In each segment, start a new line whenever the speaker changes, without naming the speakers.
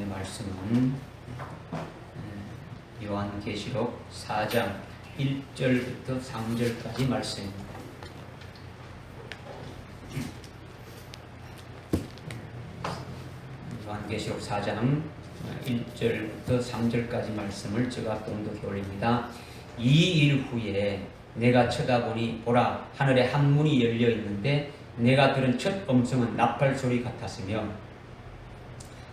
말씀은 요한계시록 4장 1절부터 3절까지 말씀입니다. 요한계시록 4장 1절부터 3절까지 말씀을 제가 봉독해 올립니다. 이 일 후에 내가 쳐다보니 보라, 하늘에 한 문이 열려 있는데 내가 들은 첫 음성은 나팔 소리 같았으며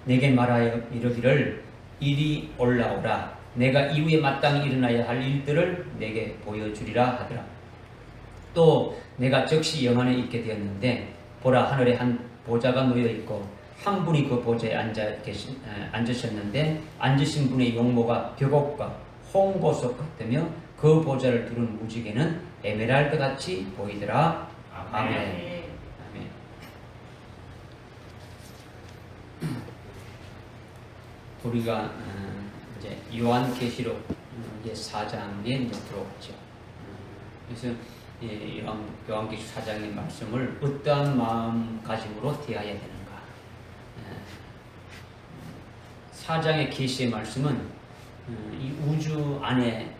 내게 말하여 이르기를 이리 올라오라, 내가 이후에 마땅히 일어나야 할 일들을 내게 보여주리라 하더라. 또 내가 즉시 영안에 있게 되었는데 보라, 하늘에 한 보좌가 놓여 있고 한 분이 그 보좌에 앉으셨는데 앉으신 분의 용모가 벽옥과 홍보석 같으며 그 보좌를 두른 무지개는 에메랄드 같이 보이더라. 아멘. 아멘. 우리가 이제 요한계시록 이제 4장에 이제 들어왔죠. 그래서 요한계시록 4장의 말씀을 어떠한 마음가짐으로 대해야 되는가? 4장의 계시의 말씀은 이 우주 안에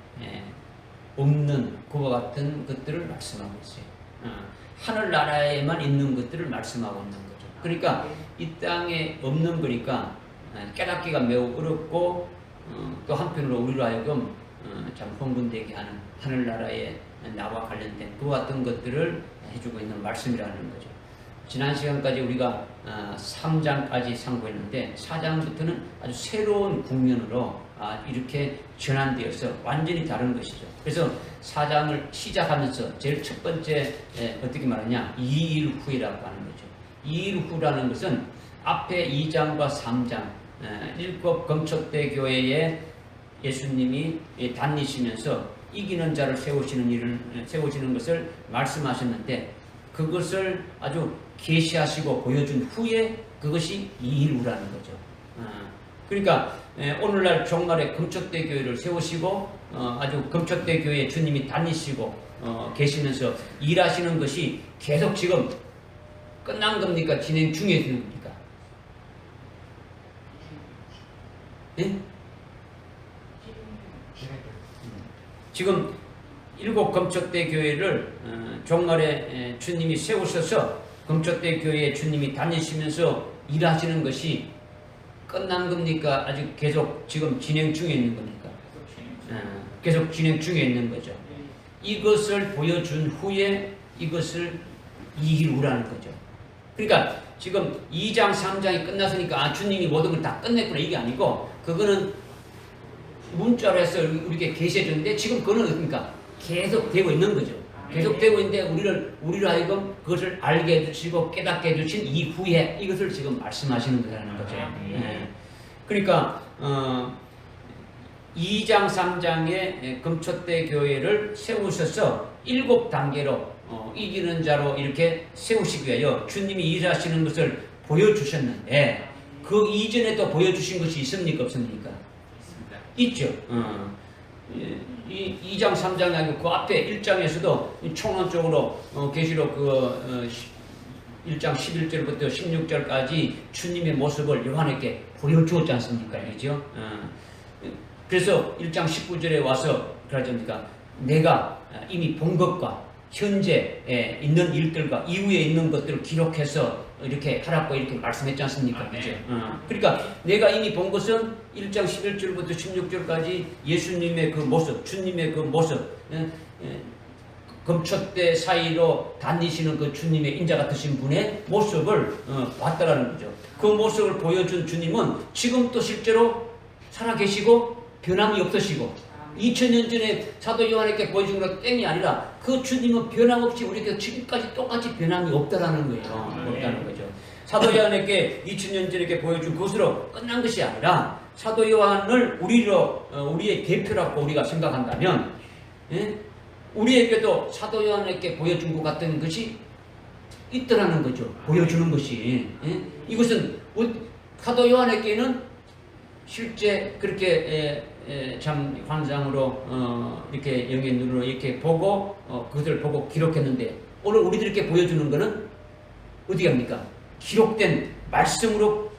없는 그와 같은 것들을 말씀하고 있어요. 하늘나라에만 있는 것들을 말씀하고 있는 거죠. 그러니까 이 땅에 없는 거니까 깨닫기가 매우 어렵고 또 한편으로 우리로 하여금 참 흥분되게 하는 하늘나라의 나와 관련된 그와 같은 것들을 해주고 있는 말씀이라는 거죠. 지난 시간까지 우리가 3장까지 상고했는데 4장부터는 아주 새로운 국면으로 이렇게 전환되어서 완전히 다른 것이죠. 그래서 4장을 시작하면서 제일 첫 번째 어떻게 말하냐, 2일 후이라고 하는 거죠. 2일 후라는 것은 앞에 2장과 3장 7 검척대 교회에 예수님이 다니시면서 이기는 자를 세우시는 것을 말씀하셨는데 그것을 아주 계시하시고 보여준 후에 그것이 2일 후라는 거죠. 그러니까 오늘날 종말에 검척대 교회를 세우시고 아주 검척대 교회에 주님이 다니시고 계시면서 일하시는 것이 계속 지금 끝난 겁니까? 진행 중에 있는 겁니까? 네? 지금 7 검척대 교회를 종말에 주님이 세우셔서 검척대 교회에 주님이 다니시면서 일하시는 것이 끝난 겁니까? 아직 계속 지금 진행 중에 있는 겁니까? 계속 진행 중에 있는 거죠. 이것을 보여준 후에 이것을 2일 후라는 거죠. 그러니까 지금 2장 3장이 끝났으니까 주님이 모든 걸 다 끝냈구나 이게 아니고 그거는 문자로 해서 우리에게 계시해 줬는데 지금 그거는 그러니까 계속 되고 있는 거죠. 계속 되고 있는데 우리로 하여금 그것을 알게 해주시고 깨닫게 해주신 이후에 이것을 지금 말씀하시는 거라는 거죠. 그러니까 2장 3장에 검척대 교회를 세우셔서 7단계로 이기는 자로 이렇게 세우시기 위하여 주님이 일하시는 것을 보여주셨는데 그 이전에 또 보여주신 것이 있습니까? 없습니까? 있죠. 2장 3장이 아니고 그 앞에 1장에서도 총론적으로 계시록 1장 11절부터 16절까지 주님의 모습을 요한에게 보여주었지 않습니까? 그죠? 그래서 1장 19절에 와서 그러니까 내가 이미 본 것과 현재 있는 일들과 이후에 있는 것들을 기록해서 이렇게 하라고 이렇게 말씀했지 않습니까? 그죠? 그러니까 내가 이미 본 것은 1장 11절부터 16절까지 예수님의 그 모습, 주님의 그 모습, 검척대 사이로 다니시는 그 주님의 인자 같으신 분의 모습을 봤다라는 거죠. 그 모습을 보여준 주님은 지금도 실제로 살아계시고 변함이 없으시고 2000년 전에 사도 요한에게 보여준 것 땡이 아니라 그 주님은 변함없이 우리에게 지금까지 똑같이 변함이 없다라는 거예요. 없다는 거죠. 사도 요한에게 2000년 전에 보여준 그것으로 끝난 것이 아니라 사도 요한을 우리의 대표라고 우리가 생각한다면 우리에게도 사도 요한에게 보여준 것 같은 것이 있더라는 거죠. 보여주는 것이. 이것은 사도 요한에게는 실제 그렇게 참 환상으로 이렇게 영의 눈으로 이렇게 보고 그것을 보고 기록했는데 오늘 우리들에게 보여주는 것은 어디 갑니까? 기록된 말씀으로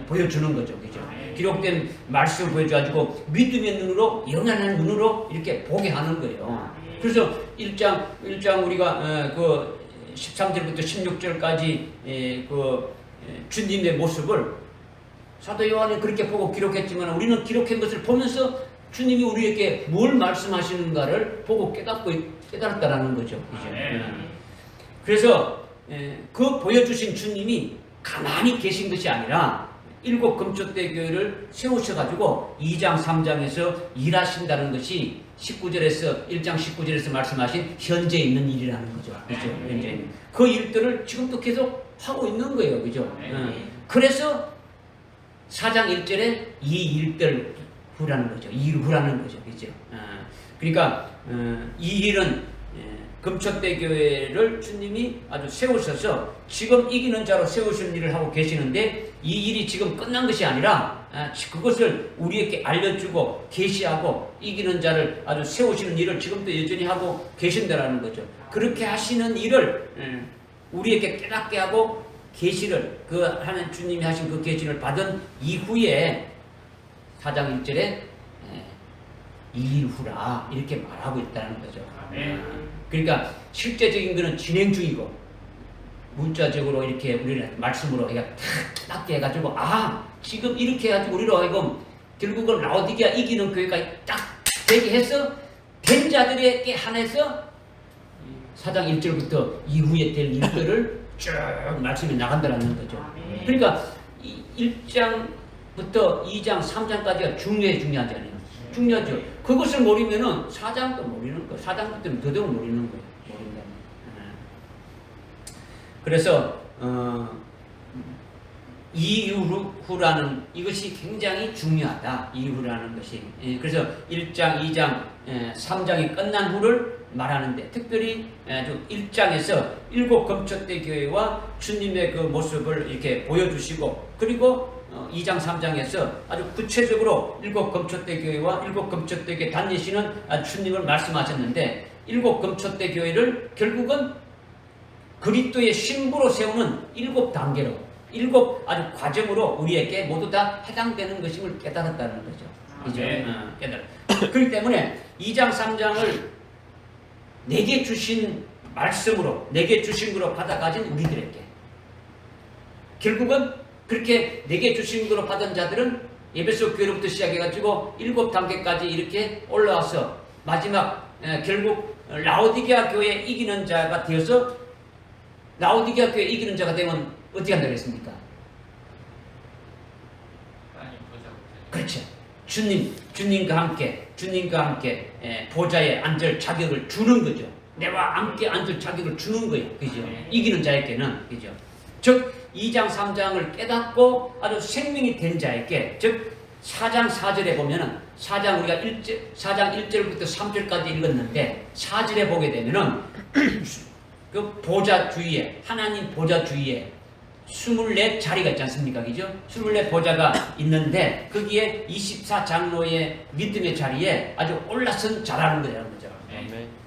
보여주는 거죠. 그죠? 기록된 말씀을 보여줘가지고 믿음의 눈으로, 영원한 눈으로 이렇게 보게 하는 거예요. 그래서 1장 우리가 그 13절부터 16절까지 그 주님의 모습을 사도 요한이 그렇게 보고 기록했지만 우리는 기록한 것을 보면서 주님이 우리에게 뭘 말씀하시는가를 보고 깨달았다라는 거죠. 그래서 그 보여주신 주님이 가만히 계신 것이 아니라 일곱 금초대 교회를 세우셔가지고 2장 3장에서 일하신다는 것이 1장 19절에서 말씀하신 현재 있는 일이라는 거죠. 그죠? 현재 있는. 그 일들을 지금도 계속 하고 있는 거예요. 그죠? 그래서 4장 1절에 이 일들 후라는 거죠. 이 일 후라는 거죠. 그죠? 그러니까 이 일은 금초대 교회를 주님이 아주 세우셔서 지금 이기는 자로 세우신 일을 하고 계시는데 이 일이 지금 끝난 것이 아니라 그것을 우리에게 알려주고 계시하고 이기는 자를 아주 세우시는 일을 지금도 여전히 하고 계신다라는 거죠. 그렇게 하시는 일을 우리에게 깨닫게 하고 계시를 그 하는 주님이 하신 그 계시를 받은 이후에 4장 1절에 이 일 후라 이렇게 말하고 있다는 거죠. 그러니까 실제적인 것은 진행 중이고 문자적으로 이렇게 우리는 말씀으로 탁 깨닫게 해가지고 지금 이렇게 해가지고 우리로 하여금 결국은 라오디게아 이기는 교회가 딱 되게 해서 된 자들에게 한해서 4장 1절부터 이후에 될 일들을 쭉 말씀이 나간다는 거죠. 그러니까 1장부터 2장, 3장까지가 중요하잖아요. 중요하죠. 그것을 모르면은 4장도 모르는 거예요. 4장부터는 더더욱 모르는 거예요. 모른다. 그래서 이후라는 이것이 굉장히 중요하다. 이후라는 것이. 그래서 1장, 2장, 3장이 끝난 후를 말하는데 특별히 1장에서 일곱 금초대 교회와 주님의 그 모습을 이렇게 보여주시고 그리고 2장 3장에서 아주 구체적으로 일곱 금초대 교회와 일곱 금초대 교회 다니시는 주님을 말씀하셨는데 일곱 금초대 교회를 결국은 그리스도의 신부로 세우는 7단계로 7 아주 과정으로 우리에게 모두 다 해당되는 것임을 깨달았다는 거죠. 그죠? 그렇기 때문에 2장 3장을 내게 주신 말씀으로 내게 주신 거로 받아 가진 우리들에게 결국은 그렇게 내게 주신 거로 받은 자들은 에베소 교회로부터 시작해가지고 7단계까지 이렇게 올라와서 마지막 결국 라오디게아 교회 이기는 자가 되어서 라오디게아 교회 이기는 자가 되면 어떻게 한다고 했습니까? 그렇죠. 주님과 함께 보좌에 앉을 자격을 주는 거죠. 내와 함께 앉을 자격을 주는 거예요. 그죠? 이기는 자에게는 그죠? 즉 2장 3장을 깨닫고 아주 생명이 된 자에게 즉 4장 4절에 보면은 4장 우리가 4장 1절부터 3절까지 읽었는데 4절에 보게 되면은 그 보좌 주위에 하나님 보좌 주위에 24자리가 있지 않습니까? 그죠? 24보좌가 있는데 거기에 24장로의 믿음의 자리에 아주 올라선 자라는 거죠.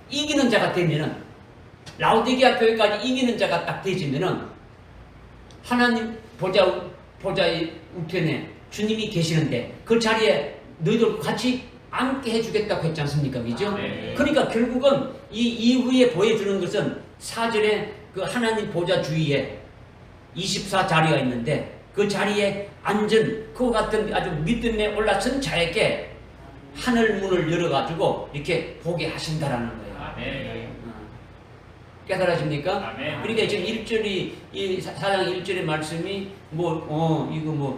이기는 자가 되면은 라오디게아 교회까지 이기는 자가 딱 되지면은 하나님 보좌의 우편에 주님이 계시는데 그 자리에 너희들 같이 앉게 해주겠다고 했지 않습니까? 그죠? 그러니까 결국은 이 이후에 보여주는 것은 4절에 그 하나님 보좌 주위에 24자리가 있는데 그 자리에 앉은 그와 같은 아주 믿음에 올라선 자에게 하늘 문을 열어가지고 이렇게 보게 하신다라는 거예요. 깨달아집니까? 그러니까 지금 1절이 4장 1절의 말씀이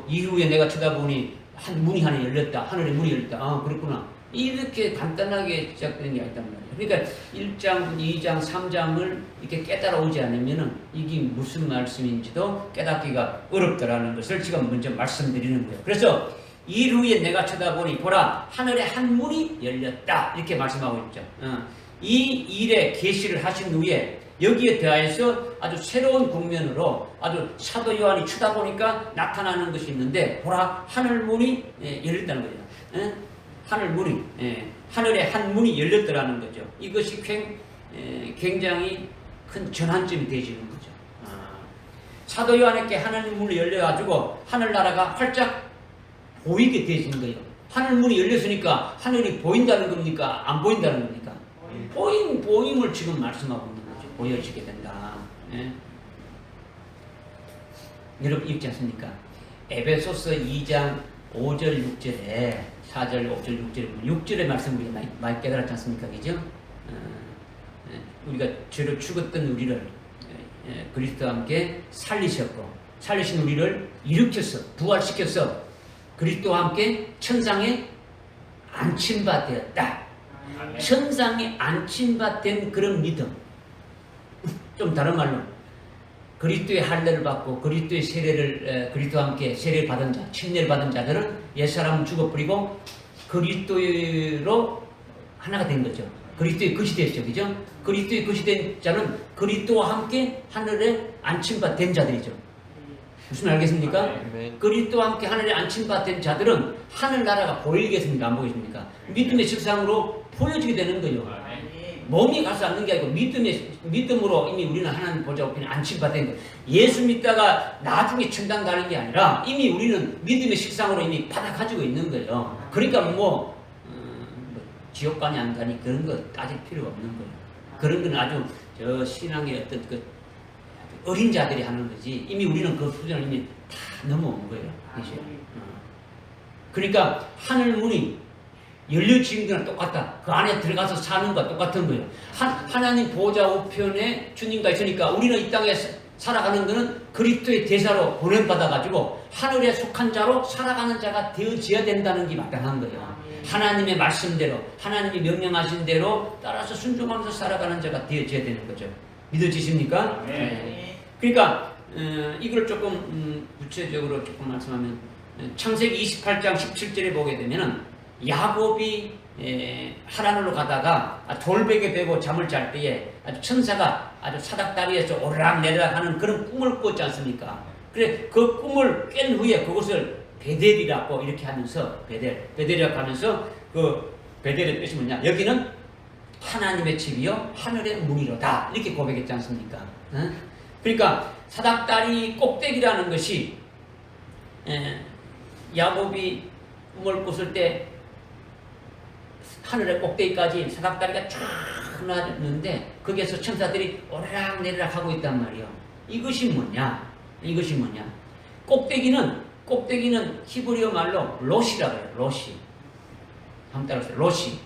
이후에 내가 쳐다보니 한 문이 하나 열렸다. 하늘의 문이 열렸다. 그렇구나. 이렇게 간단하게 시작되는 게 아니단 말이에요. 그러니까 1장, 2장, 3장을 이렇게 깨달아오지 않으면은 이게 무슨 말씀인지도 깨닫기가 어렵다라는 것을 지금 먼저 말씀드리는 거예요. 그래서 이후에 내가 쳐다보니 보라 하늘에 한 문이 열렸다. 이렇게 말씀하고 있죠. 이 일에 계시를 하신 후에 여기에 대하여서 아주 새로운 국면으로 아주 사도 요한이 쳐다보니까 나타나는 것이 있는데 보라 하늘 문이 열렸다는 거죠. 하늘 문이 하늘에 한 문이 열렸더라는 거죠. 이것이 굉장히 큰 전환점이 되어지는 거죠. 사도 요한에게 하늘 문이 열려가지고 하늘나라가 활짝 보이게 되어지는 거예요. 하늘 문이 열렸으니까 하늘이 보인다는 겁니까? 안 보인다는 겁니까? 보임을 지금 말씀하고 있는 거죠. 보여지게 된다. 예? 여러분 읽지 않습니까? 에베소서 2장 5절 6절에 4절 5절 6절의 말씀 우리가 많이 깨달았지 않습니까? 그죠? 우리가 죄로 죽었던 우리를 그리스도와 함께 살리셨고 살리신 우리를 일으켜서 부활시켜서 그리스도와 함께 천상에 안침바 되었다. 천상에 안침바 된 그런 믿음. 좀 다른 말로 그리스도의 할례를 받고 그리스도의 세례를 그리스도와 함께 세례를 받은 자, 침례를 받은 자들은 옛사람은 죽어버리고 그리스도로 하나가 된 거죠. 그리스도의 것이 됐죠. 그죠? 그리스도의 것이 된 자는 그리스도와 함께 하늘에 안침바 된 자들이죠. 무슨 알겠습니까? 그리스도와 함께 하늘에 안침바 된 자들은 하늘나라가 보이겠습니까? 안 보이십니까? 믿음의 실상으로 보여지게 되는 거예요. 몸이 가서 앉는 게 아니고 믿음으로 이미 우리는 하나님 보좌 우편에 안침받은 거예요. 예수 믿다가 나중에 천당 가는 게 아니라 이미 우리는 믿음의 식상으로 이미 받아 가지고 있는 거예요. 그러니까 지옥 가니 안 가니 그런 거 따질 필요가 없는 거예요. 그런 건 아주 저 신앙의 어떤 그 어린 자들이 하는 거지 이미 우리는 그 수준을 이미 다 넘어온 거예요. 그러니까 하늘 문이 열려지는 거랑 똑같다. 그 안에 들어가서 사는 것과 똑같은 거예요. 하나님 보좌 우편에 주님과 있으니까 우리는 이 땅에 살아가는 것은 그리스도의 대사로 보냄받아가지고 하늘에 속한 자로 살아가는 자가 되어져야 된다는 게 마땅한 거예요. 하나님의 말씀대로 하나님이 명령하신 대로 따라서 순종하면서 살아가는 자가 되어져야 되는 거죠. 믿어지십니까? 네. 그러니까 이걸 조금 구체적으로 조금 말씀하면 창세기 28장 17절에 보게 되면은 야곱이 하란으로 가다가 돌베개 베고 잠을 잘 때에 아주 천사가 아주 사닥다리에서 오르락내리락 하는 그런 꿈을 꿨지 않습니까? 그래 그 꿈을 깬 후에 그것을 베델이라고 이렇게 하면서 베델이라고 하면서 그 베델의 뜻이 뭐냐? 여기는 하나님의 집이요 하늘의 문이로다 이렇게 고백했지 않습니까? 그러니까 사닥다리 꼭대기라는 것이 야곱이 꿈을 꿨을 때 하늘의 꼭대기까지 사닥다리가 쫙 나왔는데 거기에서 천사들이 오르락내리락 하고 있단 말이에요. 이것이 뭐냐? 꼭대기는 히브리어 말로 로시라고 해요. 로시. 한번 따라하세요. 로시.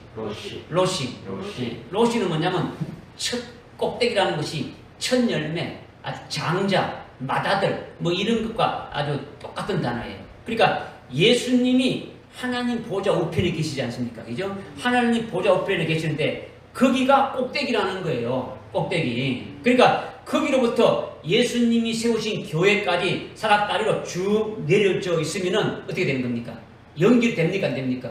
로시는 뭐냐면 첫 꼭대기라는 것이 첫 열매, 아주 장자, 맏아들 뭐 이런 것과 아주 똑같은 단어예요. 그러니까 예수님이 하나님 보좌 우편에 계시지 않습니까? 그죠? 하나님 보좌 우편에 계시는데 거기가 꼭대기라는 거예요. 꼭대기. 그러니까 거기로부터 예수님이 세우신 교회까지 사닥다리로 쭉 내려져 있으면은 어떻게 되는 겁니까? 연결이 됩니까? 안 됩니까?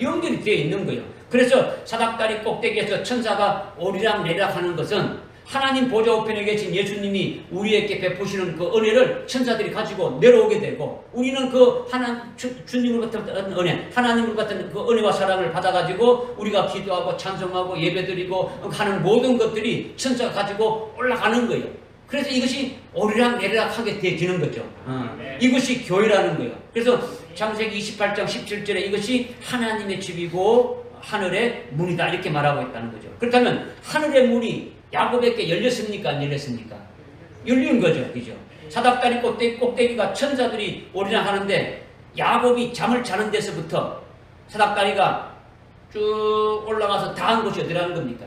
연결이 되어 있는 거예요. 그래서 사닥다리 꼭대기에서 천사가 오르락내리락 하는 것은 하나님 보좌 우편에 계신 예수님이 우리에게 베푸시는 그 은혜를 천사들이 가지고 내려오게 되고 우리는 그 주님으로부터 받은 은혜, 하나님으로부터 받은 그 은혜와 사랑을 받아가지고 우리가 기도하고 찬송하고 예배드리고 하는 모든 것들이 천사가 가지고 올라가는 거예요. 그래서 이것이 오르락내리락 하게 되어지는 거죠. 이것이 교회라는 거예요. 그래서 창세기 28장 17절에 이것이 하나님의 집이고 하늘의 문이다 이렇게 말하고 있다는 거죠. 그렇다면 하늘의 문이 야곱에게 열렸습니까? 안 열렸습니까? 열린 거죠. 그죠? 사닥다리 꼭대기가 천사들이 오르락 하는데 야곱이 잠을 자는 데서부터 사닥다리가 쭉 올라가서 닿은 곳이 어디라는 겁니까?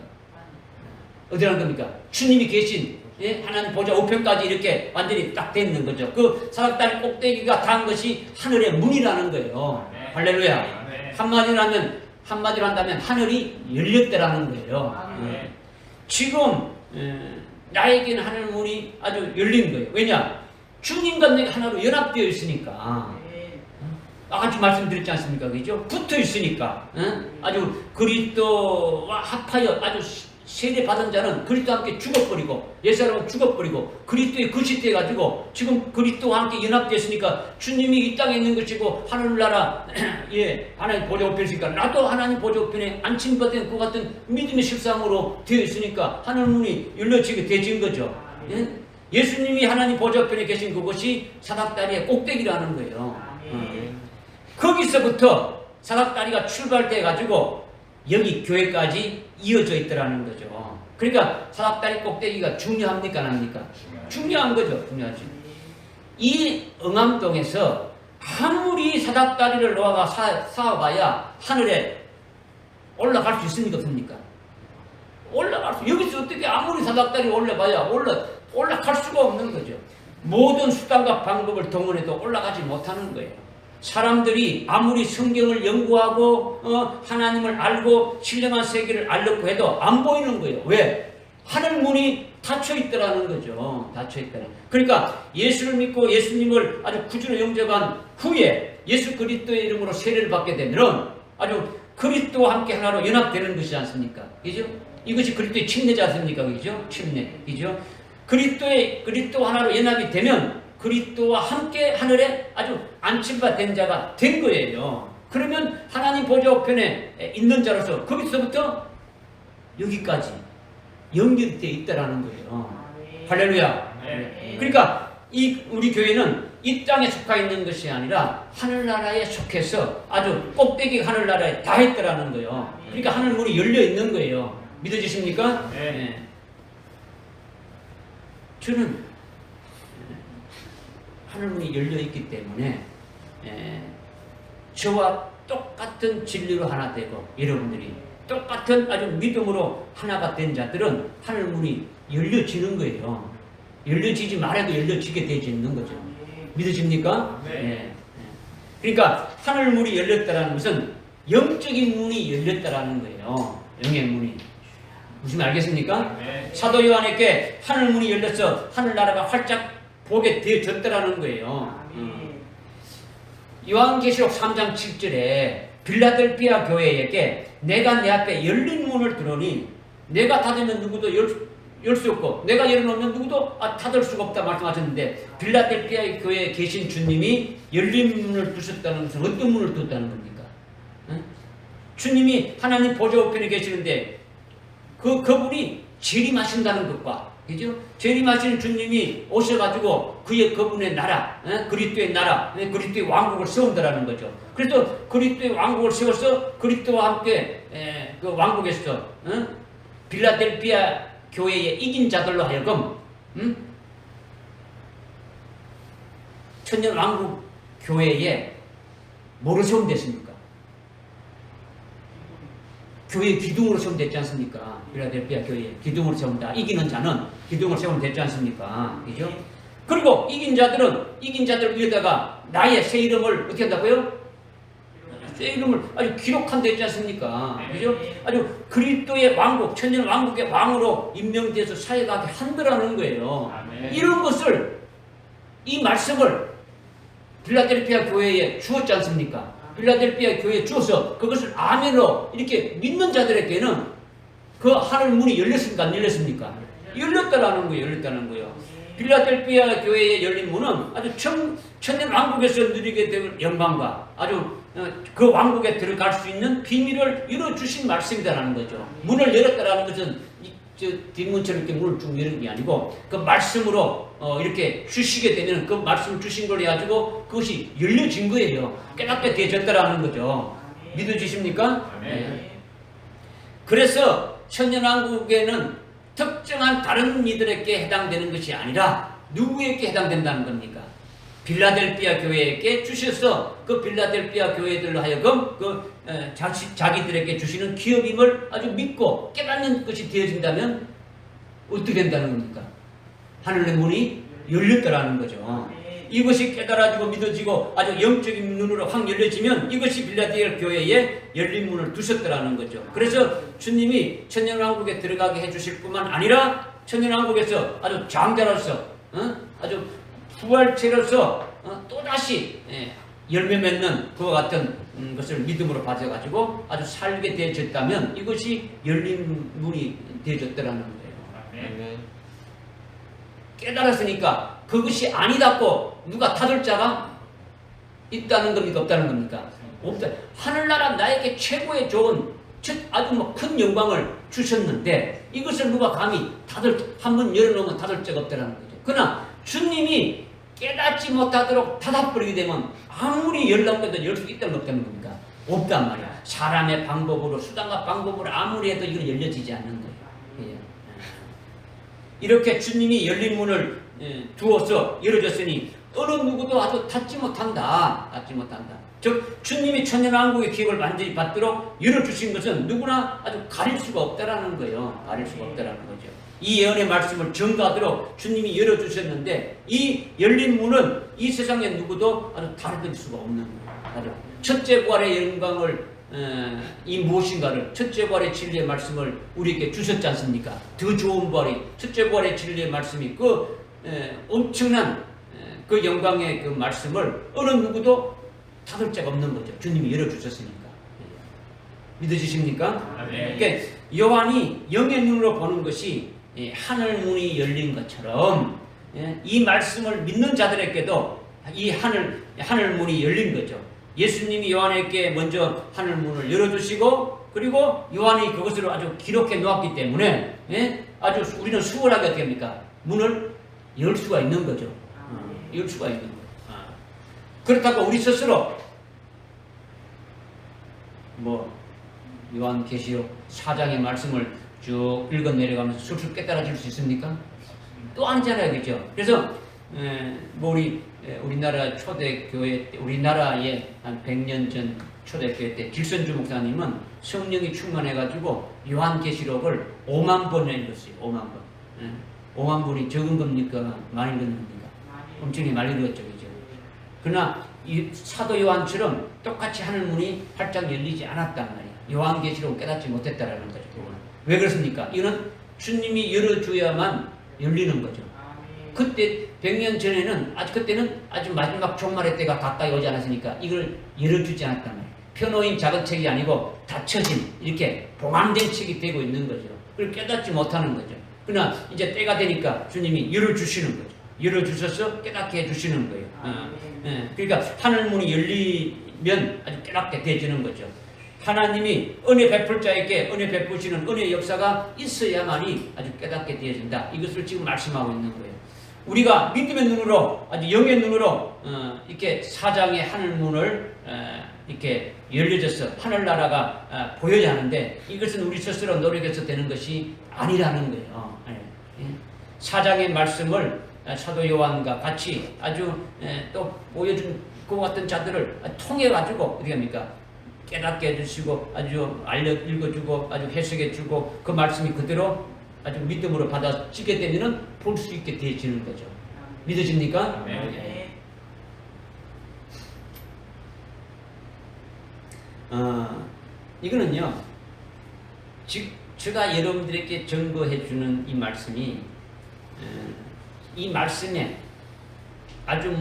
어디라는 겁니까? 주님이 계신 하나님 보좌 우편까지 이렇게 완전히 딱 돼 있는 거죠. 그 사닥다리 꼭대기가 닿은 것이 하늘의 문이라는 거예요. 할렐루야. 한마디로 한다면 하늘이 열렸다라는 거예요. 지금 나에게는 하늘 문이 아주 열린 거예요. 왜냐? 주님과 내가 하나로 연합되어 있으니까. 아까 말씀드렸지 않습니까? 그죠? 붙어 있으니까. 아주 그리스도와 합하여 아주 세례받은 자는 그리스도와 함께 죽어버리고 옛사람은 죽어버리고 그리스도의 것이 돼가지고 지금 그리스도와 함께 연합되었으니까 주님이 이 땅에 있는 것이고 하늘나라 하나님 보좌 우편에 있으니까 나도 하나님 보좌 우편에 안침받은 그 같은 믿음의 실상으로 되어 있으니까 하늘문이 열려지게 되진 거죠. 예수님이 하나님 보좌 우편에 계신 그것이 사닥다리의 꼭대기라는 거예요. 거기서부터 사닥다리가 출발돼 가지고 여기 교회까지 이어져 있더라는 거죠. 그러니까 사닥다리 꼭대기가 중요합니까, 안 합니까? 중요한 거죠. 중요하죠. 이 응암동에서 아무리 사닥다리를 놓아가 쌓아봐야 하늘에 올라갈 수 있습니까, 없습니까? 올라갈 수, 여기서 어떻게 아무리 사닥다리 올려봐야 올라갈 수가 없는 거죠. 모든 수단과 방법을 동원해도 올라가지 못하는 거예요. 사람들이 아무리 성경을 연구하고 하나님을 알고 신령한 세계를 알려고 해도 안 보이는 거예요. 왜? 하늘 문이 닫혀 있더라는 거죠. 닫혀 있더라. 그러니까 예수를 믿고 예수님을 아주 구주로 영접한 후에 예수 그리스도의 이름으로 세례를 받게 되면 아주 그리스도와 함께 하나로 연합되는 것이지 않습니까? 그죠? 이것이 그리스도의 침례지 않습니까? 그죠? 침례. 그죠? 그리스도 하나로 연합이 되면 그리스도와 함께 하늘에 아주 안침받은 자가 된 거예요. 그러면 하나님 보좌 우편에 있는 자로서 거기서부터 여기까지 연결되어 있다라는 거예요. 할렐루야. 그러니까 우리 교회는 이 땅에 속해 있는 것이 아니라 하늘나라에 속해서 아주 꼭대기 하늘나라에 다 있더라는 거예요. 그러니까 하늘문이 열려 있는 거예요. 믿어지십니까? 네. 저는 하늘문이 열려 있기 때문에 저와 똑같은 진리로 하나 되고 여러분들이 똑같은 아주 믿음으로 하나가 된 자들은 하늘문이 열려지는 거예요. 열려지지 말아도 열려지게 되어지는 거죠. 믿으십니까? 네. 그러니까 하늘문이 열렸다는 것은 영적인 문이 열렸다는 거예요. 영의 문이. 무슨 말 알겠습니까? 네. 사도 요한에게 하늘문이 열려서 하늘나라가 활짝 보게 되어졌다는 거예요. 요한계시록 3장 7절에 빌라델피아 교회에게 내가 내 앞에 열린 문을 두르니 내가 닫으면 누구도 열 수 없고 내가 열어놓으면 누구도 닫을 수가 없다 말씀하셨는데 빌라델피아 교회에 계신 주님이 열린 문을 두셨다는 것은 어떤 문을 뒀다는 겁니까? 주님이 하나님 보좌 우편에 계시는데 그분이 재림하신다는 것과 그죠? 재림하시는 주님이 오셔가지고 그분의 나라, 그리스도의 나라, 그리스도의 왕국을 세운다라는 거죠. 그래서 그리스도의 왕국을 세워서 그리스도와 함께 그 왕국에서 빌라델피아 교회에 이긴 자들로 하여금 천년 왕국 교회에 뭐로 세움됐습니까? 교회의 기둥으로 세움됐지 않습니까? 빌라델피아 교회에 기둥으로 세운다. 이기는 자는 기둥으로 세우면 됐지 않습니까? 그죠? 그리고 이긴 자들 위에다가 나의 새 이름을 어떻게 한다고요? 새 이름을 아주 기록한댔지 않습니까? 그죠? 아주 그리스도의 왕국, 천년 왕국의 왕으로 임명돼서 사역하게 한다라는 거예요. 이런 것을, 이 말씀을 빌라델피아 교회에 주었지 않습니까? 빌라델피아 교회에 주어서 그것을 아멘으로 이렇게 믿는 자들에게는 그 하늘 문이 열렸습니까? 안 열렸습니까? 열렸다라는 거예요. 빌라델피아 교회에 열린 문은 아주 천년 왕국에서 누리게 될 영광과 아주 그 왕국에 들어갈 수 있는 비밀을 열어주신 말씀이다라는 거죠. 문을 열었다라는 것은 뒷문처럼 이렇게 문을 쭉 여는 게 아니고 그 말씀으로 이렇게 주시게 되면 그 말씀을 주신 걸 해가지고 그것이 열려진 거예요. 깨닫게 되어졌다라는 거죠. 믿어지십니까? 네. 그래서 천년왕국에는 특정한 다른 이들에게 해당되는 것이 아니라 누구에게 해당된다는 겁니까? 빌라델피아 교회에게 주셔서 그 빌라델피아 교회들로 하여금 자기들에게 주시는 기업임을 아주 믿고 깨닫는 것이 되어진다면 어떻게 된다는 겁니까? 하늘의 문이 열렸다라는 거죠. 이것이 깨달아지고 믿어지고 아주 영적인 눈으로 확 열려지면 이것이 빌라델피아 교회에 열린 문을 두셨다라는 거죠. 그래서 주님이 천년왕국에 들어가게 해주실 뿐만 아니라 천년왕국에서 아주 장자로서 아주 부활체로서 또다시 열매 맺는 그와 같은 것을 믿음으로 받아가지고 아주 살게 되어졌다면 이것이 열린 문이 되어졌다라는 거예요. 깨달았으니까 그것이 아니다고 누가 닫을 자가 있다는 겁니까? 없다는 겁니까? 없다. 하늘나라 나에게 최고의 좋은 아주 큰 영광을 주셨는데 이것을 누가 감히 한번 열어놓으면 닫을 자가 없다는 거죠. 그러나 주님이 깨닫지 못하도록 닫아버리게 되면 아무리 열라고해도 열 수 있다는 없다는 겁니까? 없단 말이야. 사람의 방법으로, 수단과 방법으로 아무리 해도 이건 열려지지 않는 거예요. 이렇게 주님이 열린 문을 두어서 열어줬으니 어느 누구도 아주 닫지 못한다. 즉 주님이 천년왕국의 기업을 완전히 받도록 열어주신 것은 누구나 아주 가릴 수가 없다라는 거예요. 가릴 수가 없다라는 거죠. 이 예언의 말씀을 전가하도록 주님이 열어주셨는데 이 열린 문은 이 세상에 누구도 아주 다루질 수가 없는 거예요. 첫째 부활의 영광을 이 무엇인가를 첫째 부활의 진리의 말씀을 우리에게 주셨지 않습니까? 더 좋은 부활이 첫째 부활의 진리의 말씀이 그 엄청난 그 영광의 그 말씀을 어느 누구도 닫을 자가 없는 거죠. 주님이 열어주셨으니까. 믿어지십니까?
네.
그러니까 요한이 영의 눈으로 보는 것이 하늘 문이 열린 것처럼 이 말씀을 믿는 자들에게도 이 하늘 문이 열린 거죠. 예수님이 요한에게 먼저 하늘 문을 열어주시고 그리고 요한이 그것을 아주 기록해 놓았기 때문에 아주 우리는 수월하게 어떻게 합니까? 문을 열 수가 있는 거죠. 열 수가 있는 거예요. 그렇다고 우리 스스로 요한계시록 4장의 말씀을 쭉 읽어 내려가면서 술술 깨달아질 수 있습니까? 또 아니잖아요, 그죠? 그래서 우리나라 초대교회 때, 우리나라에 한 100년 전 초대교회 때 길선주 목사님은 성령이 충만해가지고 요한계시록을 5만 번 읽었어요. 5만 번. 5만 번이 적은 겁니까? 많이 읽는 겁니까? 엄청나게 많이 읽었죠, 그죠? 그러나 이 사도 요한처럼 똑같이 하늘문이 활짝 열리지 않았단 말이에요. 요한계시록을 깨닫지 못했다라는 거죠. 그거는. 왜 그렇습니까? 이거는 주님이 열어줘야만 열리는 거죠. 그때 100년 전에는 그때는 아주 마지막 종말의 때가 가까이 오지 않았으니까 이걸 열어주지 않았단 말이에요. 펴놓인 작은 책이 아니고 닫혀진 이렇게 봉함된 책이 되고 있는 거죠. 그걸 깨닫지 못하는 거죠. 그러나 이제 때가 되니까 주님이 열어주시는 거죠. 열어주셔서 깨닫게 해주시는 거예요. 그러니까 하늘문이 열리면 아주 깨닫게 되어지는 거죠. 하나님이 은혜 베풀 자에게 은혜 베푸시는 은혜의 역사가 있어야만이 아주 깨닫게 되어진다. 이것을 지금 말씀하고 있는 거예요. 우리가 믿음의 눈으로 아주 영의 눈으로 이렇게 사장의 하늘문을 이렇게 열려져서 하늘나라가 보여야 하는데 이것은 우리 스스로 노력해서 되는 것이 아니라는 거예요. 사장의 말씀을 사도 요한과 같이 아주 또 보여준 그 같은 자들을 통해 가지고 어떻게 합니까? 깨닫게 해주시고 아주 읽어주고 아주 해석해주고 그 말씀이 그대로 아주 믿음으로 받아지게 되면은 볼 수 있게 되어지는 거죠. 믿어집니까?
네.
이거는요. 제가 여러분들에게 증거해주는 이 말씀이 이 말씀에 아주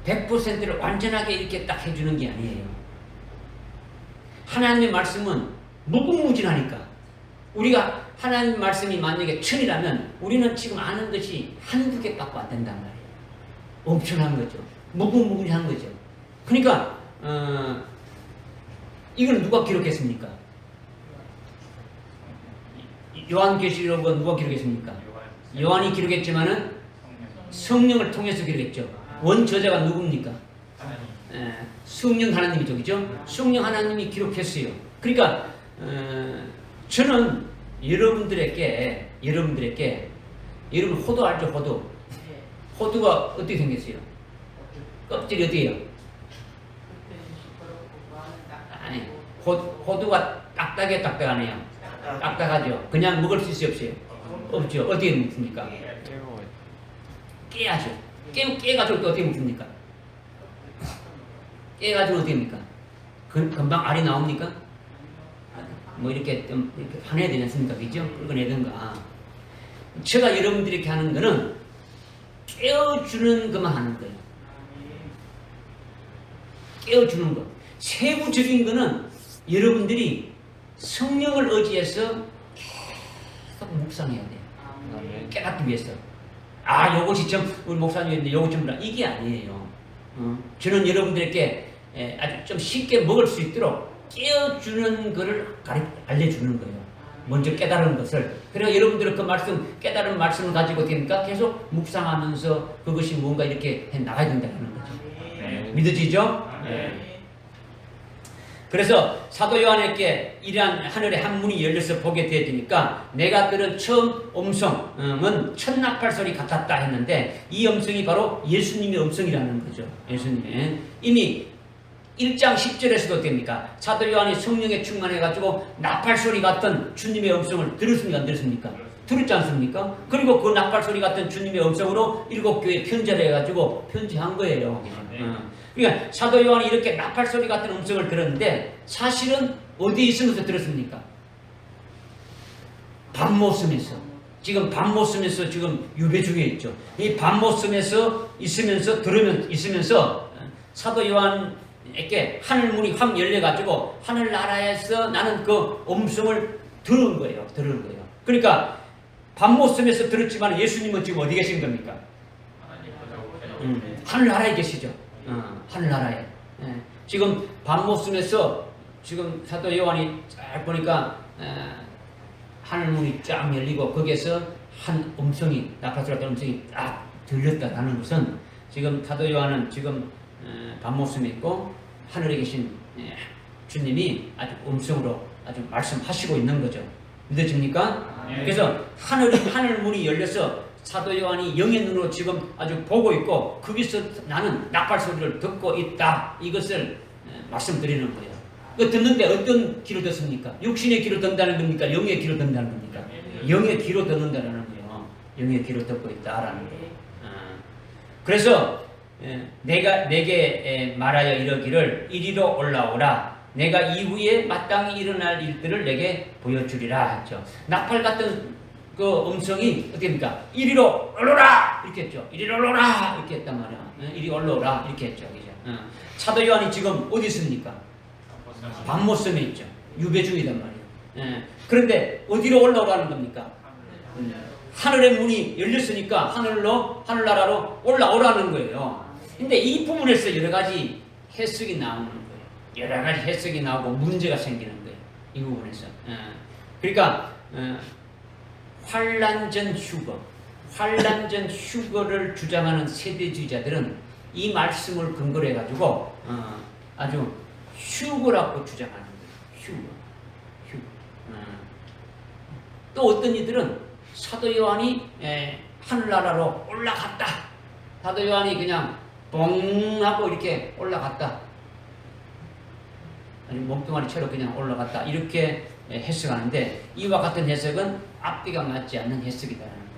100%를 완전하게 이렇게 딱 해주는 게 아니에요. 하나님의 말씀은 무궁무진하니까 우리가 하나님 말씀이 만약에 1000이라면 우리는 지금 아는 것이 한두 개밖에 안 된단 말이에요. 엄청난 거죠. 무궁무진한 거죠. 그러니까 이걸 누가 기록했습니까? 요한계시록은 누가 기록했습니까? 요한이 기록했지만은 성령을 통해서 기록했죠. 원저자가 누굽니까? 성령 하나님이죠, 그죠? 성령 하나님이 기록했어요. 그러니까 저는 여러분들에게 여러분 호두 알죠? 호두가 어떻게 생겼어요? 껍질이 어디에요? 아니, 호두가 딱딱하네요. 딱딱하죠. 그냥 먹을 수 있어요, 없어요? 없죠. 어떻게 먹습니까? 깨야죠. 깨가지고 또 어떻게 먹습니까? 깨가지고 어떻게 합니까? 금방 알이 나옵니까? 이렇게 좀 이렇게 파내야 되지 않습니까? 그죠? 긁어내든가. 제가 여러분들에게 하는 거는 깨워주는 것만 하는 거예요. 깨워주는 것. 세부적인 거는 여러분들이 성령을 의지해서 계속 묵상해야 돼요. 깨닫기 위해서. 요것이 우리 목사님인데 요것 전부다. 이게 아니에요. 저는 여러분들에게 아주 좀 쉽게 먹을 수 있도록 깨워주는 것을 알려주는 거예요. 먼저 깨달은 것을. 그래서 여러분들은 그 말씀, 깨달은 말씀을 가지고 되니까 계속 묵상하면서 그것이 뭔가 이렇게 해 나가야 된다는 거죠. 믿어지죠? 그래서 사도 요한에게 이러한 하늘의 한 문이 열려서 보게 되어지니까 내가 들은 처음 음성은 첫 나팔 소리 같았다 했는데 이 음성이 바로 예수님의 음성이라는 거죠. 예수님의. 이미 1장 10절에서도 됩니까? 사도 요한이 성령에 충만해가지고 나팔 소리 같은 주님의 음성을 들었습니까? 안 들었습니까? 들었지 않습니까? 그리고 그 나팔 소리 같은 주님의 음성으로 7교회에 편지를 해가지고 편지한 거예요. 그러니까 사도 요한이 이렇게 나팔 소리 같은 음성을 들었는데 사실은 어디에 있으면서 들었습니까? 밤모섬에서. 지금 밤모섬에서 지금 유배 중에 있죠. 이 밤모섬에서 있으면서 사도 요한에게 하늘문이 확 열려가지고 하늘나라에서 나는 그 음성을 들은 거예요. 그러니까 밤모섬에서 들었지만 예수님은 지금 어디 계신 겁니까? 하늘나라에 계시죠. 하늘나라에. 지금 밤모섬에서 지금 사도 요한이 쫙 보니까 하늘문이 쫙 열리고 거기에서 한 음성이 나팔소리 같은 음성이 딱 들렸다라는 것은 지금 사도 요한은 지금 밤모섬에 있고 하늘에 계신 주님이 아주 음성으로 아주 말씀하시고 있는 거죠. 믿어집니까? 그래서 하늘문이 열려서 사도 요한이 영의 눈으로 지금 아주 보고 있고 거기서 나는 나팔 소리를 듣고 있다. 이것을 말씀드리는 거예요. 그 듣는데 어떤 귀로 듣습니까? 육신의 귀로 듣는다는 겁니까? 영의 귀로 듣는다는 겁니까? 영의 귀로 듣는다는 거예요. 영의 귀로 듣고 있다라는 거예요. 그래서 내게 말하여 이르기를 이리로 올라오라. 내가 이후에 마땅히 일어날 일들을 내게 보여주리라 했죠. 나팔 같은 그 음성이 어떻게입니까? 이리로 올라오라! 이렇게 했죠. 이리로 올라오라! 이렇게 했단 말이야. 이리 올라오라! 이렇게 했죠. 그죠? 사도 요한이 지금 어디 있습니까? 밤모섬에 있죠. 유배 중이단 말이에요. 그런데 어디로 올라오라는 겁니까? 하늘의 문이 열렸으니까 하늘나라로 올라오라는 거예요. 근데 이 부분에서 여러 가지 해석이 나오는 거예요. 여러 가지 해석이 나오고 문제가 생기는 거예요. 이 부분에서. 그러니까 환란전 휴거를 주장하는 세대주의자들은 이 말씀을 근거로 해가지고 아주 휴거라고 주장하는 거예요. 휴거. 또 어떤 이들은 사도 요한이 하늘나라로 올라갔다. 사도 요한이 그냥 뻥 하고 이렇게 올라갔다. 아니 몸뚱아리 채로 그냥 올라갔다. 이렇게 해석하는데 이와 같은 해석은 앞뒤가 맞지 않는 해석이다라는 거죠.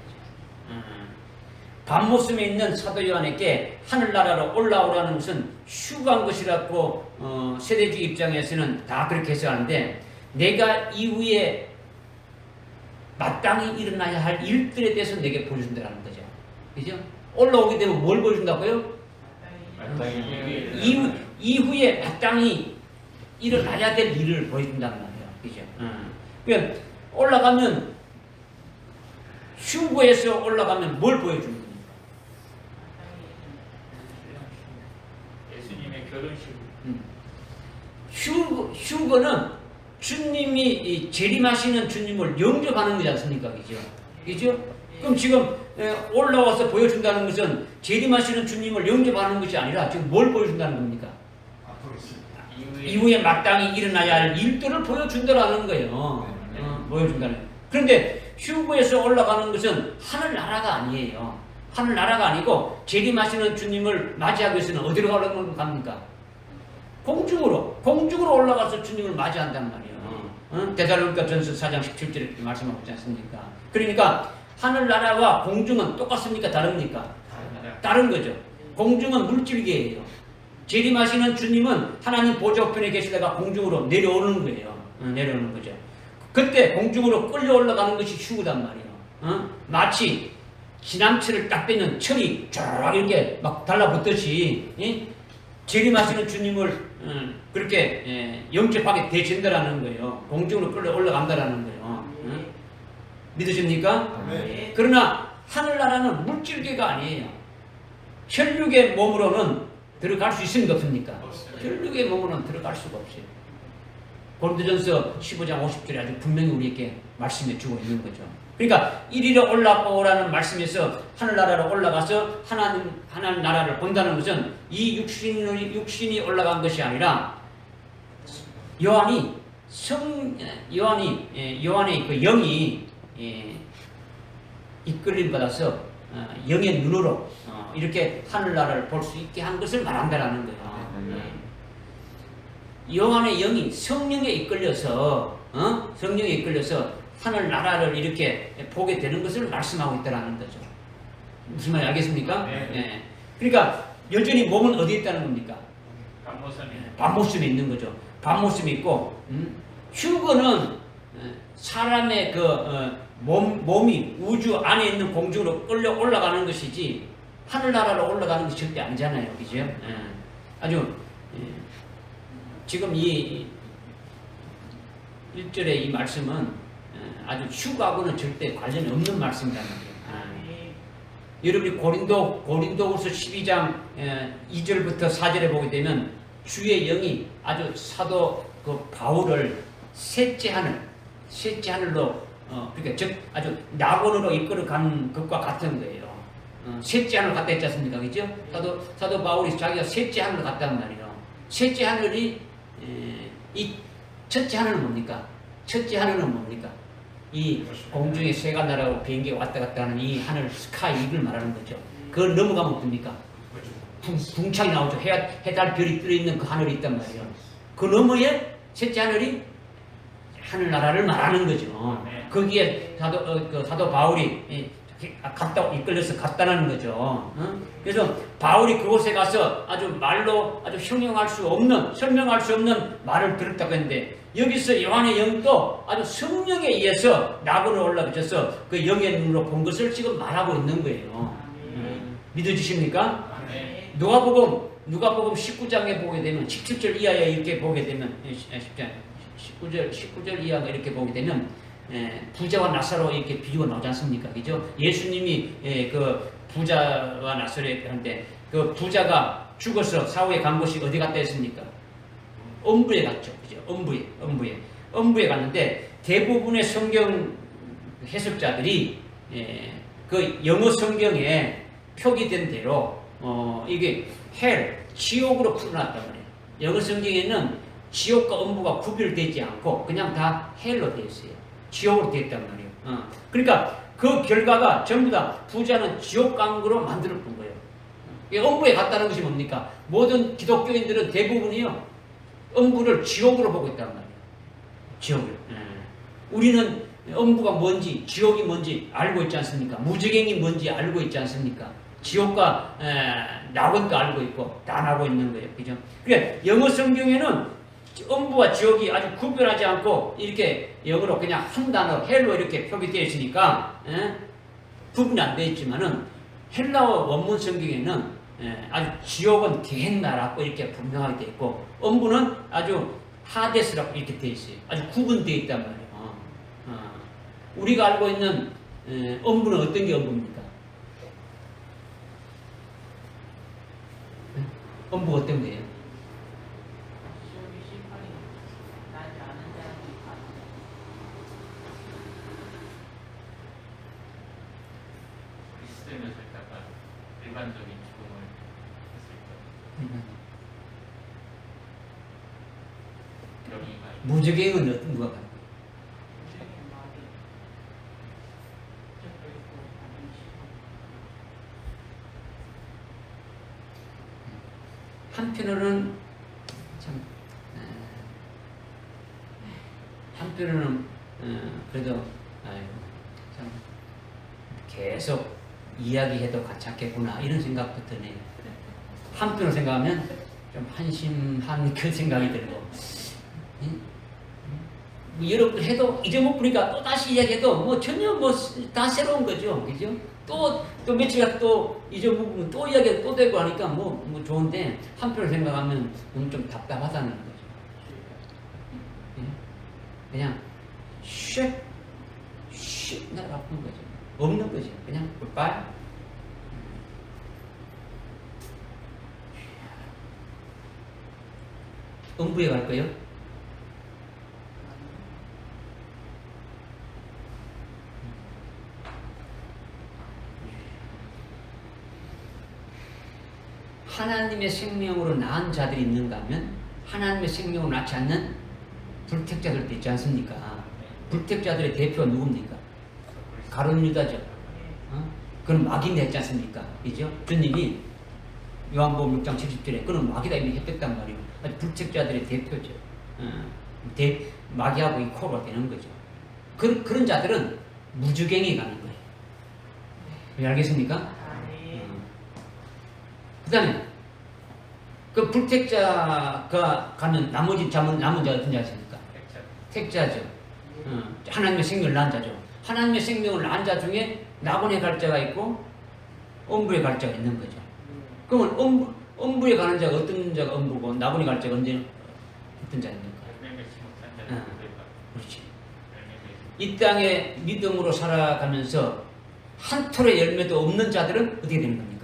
밤모섬에 있는 사도 요한에게 하늘나라로 올라오라는 것은 휴거한 것이라고 세대주의 입장에서는 다 그렇게 해석하는데 내가 이후에 마땅히 일어나야 할 일들에 대해서 내게 보여준다는 거죠. 그죠? 올라오게 되면 뭘 보여준다고요? 이후에 마땅히 일어나야 될 일을 보여준다는 말이에요. 그죠? 그러니까 올라가면 휴거에서 올라가면 뭘 보여주는 겁니까?
예수님의 결혼식.
휴거는 주님이 재림하시는 주님을 영접하는 거지 않습니까? 그죠? 그럼 지금 올라와서 보여준다는 것은 재림하시는 주님을 영접하는 것이 아니라 지금 뭘 보여준다는 겁니까? 이후에 마땅히 일어나야 할 일들을 보여준다는 거예요. 보여준다는 거예요. 그런데 휴거에서 올라가는 것은 하늘나라가 아니에요. 하늘나라가 아니고 재림하시는 주님을 맞이하기 위해서는 어디로 올라갑니까? 공중으로 올라가서 주님을 맞이한단 말이에요. 데살로니가 전서 4장 17절에 이렇게 말씀하고 있지 않습니까? 그러니까 하늘나라와 공중은 똑같습니까? 다릅니까? 다른 거죠. 공중은 물질계예요. 재림하시는 주님은 하나님 보좌편에 계시다가 공중으로 내려오는 거예요. 내려오는 거죠. 그때 공중으로 끌려 올라가는 것이 휴거단 말이에요. 마치 지남철을 딱 빼면 철이 쫙 이렇게 막 달라붙듯이 재림하시는 주님을 그렇게 영접하게 되진다라는 거예요. 공중으로 끌려 올라간다라는 거예요. 믿으십니까?
네.
그러나 하늘나라는 물질계가 아니에요. 혈육의 몸으로는 들어갈 수 있습니까? 없습니까? 혈육의 몸으로는 들어갈 수가 없어요. 고린도전서 15장 50절에 아주 분명히 우리에게 말씀해 주고 있는 거죠. 그러니까 이리로 올라오라는 말씀에서 하늘나라로 올라가서 하나님 나라를 본다는 것은 이 육신이 올라간 것이 아니라 요한의 그 영이 이끌림 받아서 영의 눈으로 이렇게 하늘나라를 볼 수 있게 한 것을 말한다라는 거예요. 요한의 영이 성령에 이끌려서 하늘나라를 이렇게 보게 되는 것을 말씀하고 있다는 거죠. 무슨 말인지 알겠습니까? 네. 그러니까 여전히 몸은 어디에 있다는 겁니까? 밤모습에 있는 거죠. 밤모습에 있고 휴거는 사람의 몸이 우주 안에 있는 공중으로 끌려 올라가는 것이지 하늘나라로 올라가는 것이 절대 아니잖아요. 그죠? 아주 지금 이 1절의 이 말씀은 아주 휴가하고는 절대 관련이 없는 말씀이라는 거예요. 여러분이 고린도후서 12장 2절부터 4절에 보게 되면 주의 영이 아주 사도 바울을 셋째 하늘로 그러니까 즉 아주 낙원으로 이끌어간 것과 같은 거예요. 셋째 하늘 갔다 했지 않습니까? 그죠? 사도 바울이 자기가 셋째 하늘로 갔다는 말이에요. 셋째 하늘이 이 첫째 하늘은 뭡니까? 첫째 하늘은 뭡니까? 이 공중에 새가 날아가고 비행기가 왔다 갔다 하는 이 하늘 스카이 이걸 말하는 거죠. 그걸 넘어가면 어떻습니까? 궁창이 나오죠. 해달 별이 뜰어있는 그 하늘이 있단 말이에요. 그 너머에 셋째 하늘이 하늘나라를 말하는 거죠. 거기에 사도 바울이 이끌려서 갔다는 거죠. 그래서 바울이 그곳에 가서 아주 말로 아주 설명할 수 없는 말을 들었다고 했는데 여기서 요한의 영도 아주 성령에 의해서 낙원으로 올라가셔서 그 영의 눈으로 본 것을 지금 말하고 있는 거예요. 믿어지십니까? 누가복음 19장에 보게 되면 17절 이하에 이렇게 보게 되면 19절 이하가 이렇게 보게 되면 부자와 나사로 이렇게 비유가 나오지 않습니까? 그죠? 예수님이 그 부자와 나사로에 하는데 그 부자가 죽어서 사후에 간 곳이 어디 갔다 했습니까? 엄부에 갔죠. 그죠? 엄부에 갔는데 대부분의 성경 해석자들이 그 영어 성경에 표기된 대로 이게 지옥으로 풀어놨단 말이에요. 영어 성경에는 지옥과 엄부가 구별되지 않고 그냥 다 헬로 되어 있어요. 지옥으로 되어 있단 말이에요. 그러니까 그 결과가 전부 다 부자는 지옥 강으로 만들어 본 거예요. 엄부에 갔다는 것이 뭡니까? 모든 기독교인들은 대부분이요. 엄부를 지옥으로 보고 있단 말이에요. 지옥을. 우리는 엄부가 뭔지 지옥이 뭔지 알고 있지 않습니까? 무저갱이 뭔지 알고 있지 않습니까? 지옥과 낙원도 알고 있고 다 알고 있는 거예요. 그죠? 그래 영어 성경에는 엄부와 지옥이 아주 구별하지 않고 이렇게 영어로 그냥 한 단어 헬로 이렇게 표기되어 있으니까 구분이 안 되어 있지만은 헬라어 원문 성경에는 아주 지옥은 게헨나라고 이렇게 분명하게 되어 있고 엄부는 아주 하데스라고 이렇게 되어 있어요. 아주 구분되어 있단 말이에요. 우리가 알고 있는 엄부는 어떤 게 엄부입니까? 엄부 어떤 거예요?
일반적인 죽음을 했을 때
무저갱은 어떤 거가? 한편으로는 그래도 참 계속 이야기해도 가찮겠구나 이런 생각부터 네. 한편으로 생각하면 좀 한심한 그 생각이 들고 여러분 해도 잊어먹으니까 또 다시 이야기해도 뭐 전혀 뭐 다 새로운 거죠, 그죠? 또 며칠 갔다 또 잊어먹으면 또 이야기가 또 되고 하니까 뭐 좋은데 한편으로 생각하면 좀 답답하다는 거죠. 그냥 슉 날아가는 거죠. 없는 거죠. 그냥 굿바이. 엄부에 갈 거예요? 하나님의 생명으로 낳은 자들이 있는가 하면 하나님의 생명으로 낳지 않는 불택자들도 있지 않습니까? 불택자들의 대표가 누굽니까? 가룟 유다죠. 그건 마귀인데 했지 않습니까? 그죠? 주님이 요한복음 6장 70절에 그는 마귀다 이미 했댔단 말이에요. 불택자들의 대표죠. 마귀하고 이 코가 되는 거죠. 그런 자들은 무주갱이 가는 거예요. 왜 알겠습니까? 그 다음에 그 불택자가 가면 남은 자가 어떤 자입니까? 택자죠. 하나님의 생명을 낳은 자죠. 하나님의 생명을 낳은 자 중에 낙원에 갈 자가 있고 엄부에 갈 자가 있는 거죠. 그러면 엄부에 가는 자가 어떤 자가 엄부고 낙원에 갈 자가 어떤 자입니까? 그렇지. 이 땅에 믿음으로 살아가면서 한 톨의 열매도 없는 자들은 어떻게 되는 겁니까?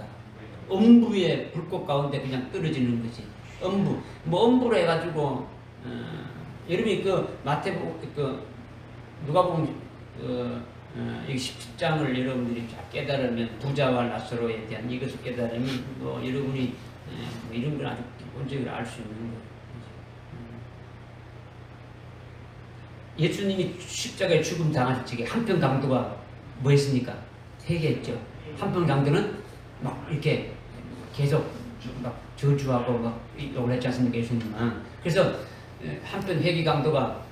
엄부의 불꽃 가운데 그냥 떨어지는 거지. 엄부. 뭐 엄부로 해가지고 여러분이 그 마태복음 누가복음 이 10장을 여러분들이 잘 깨달으면 부자와 나사로에 대한 이것을 깨달으면 뭐 여러분이 뭐 이런 걸 아주 기본적으로 알 수 있는 거예요. 예수님이 십자가에 죽음 당하실 적에 한편 강도가 뭐 했습니까? 회개했죠. 한편 강도는 막 이렇게 계속 막 저주하고 막 욕을 했지 않습니까? 예수님은. 그래서 한편 회개 강도가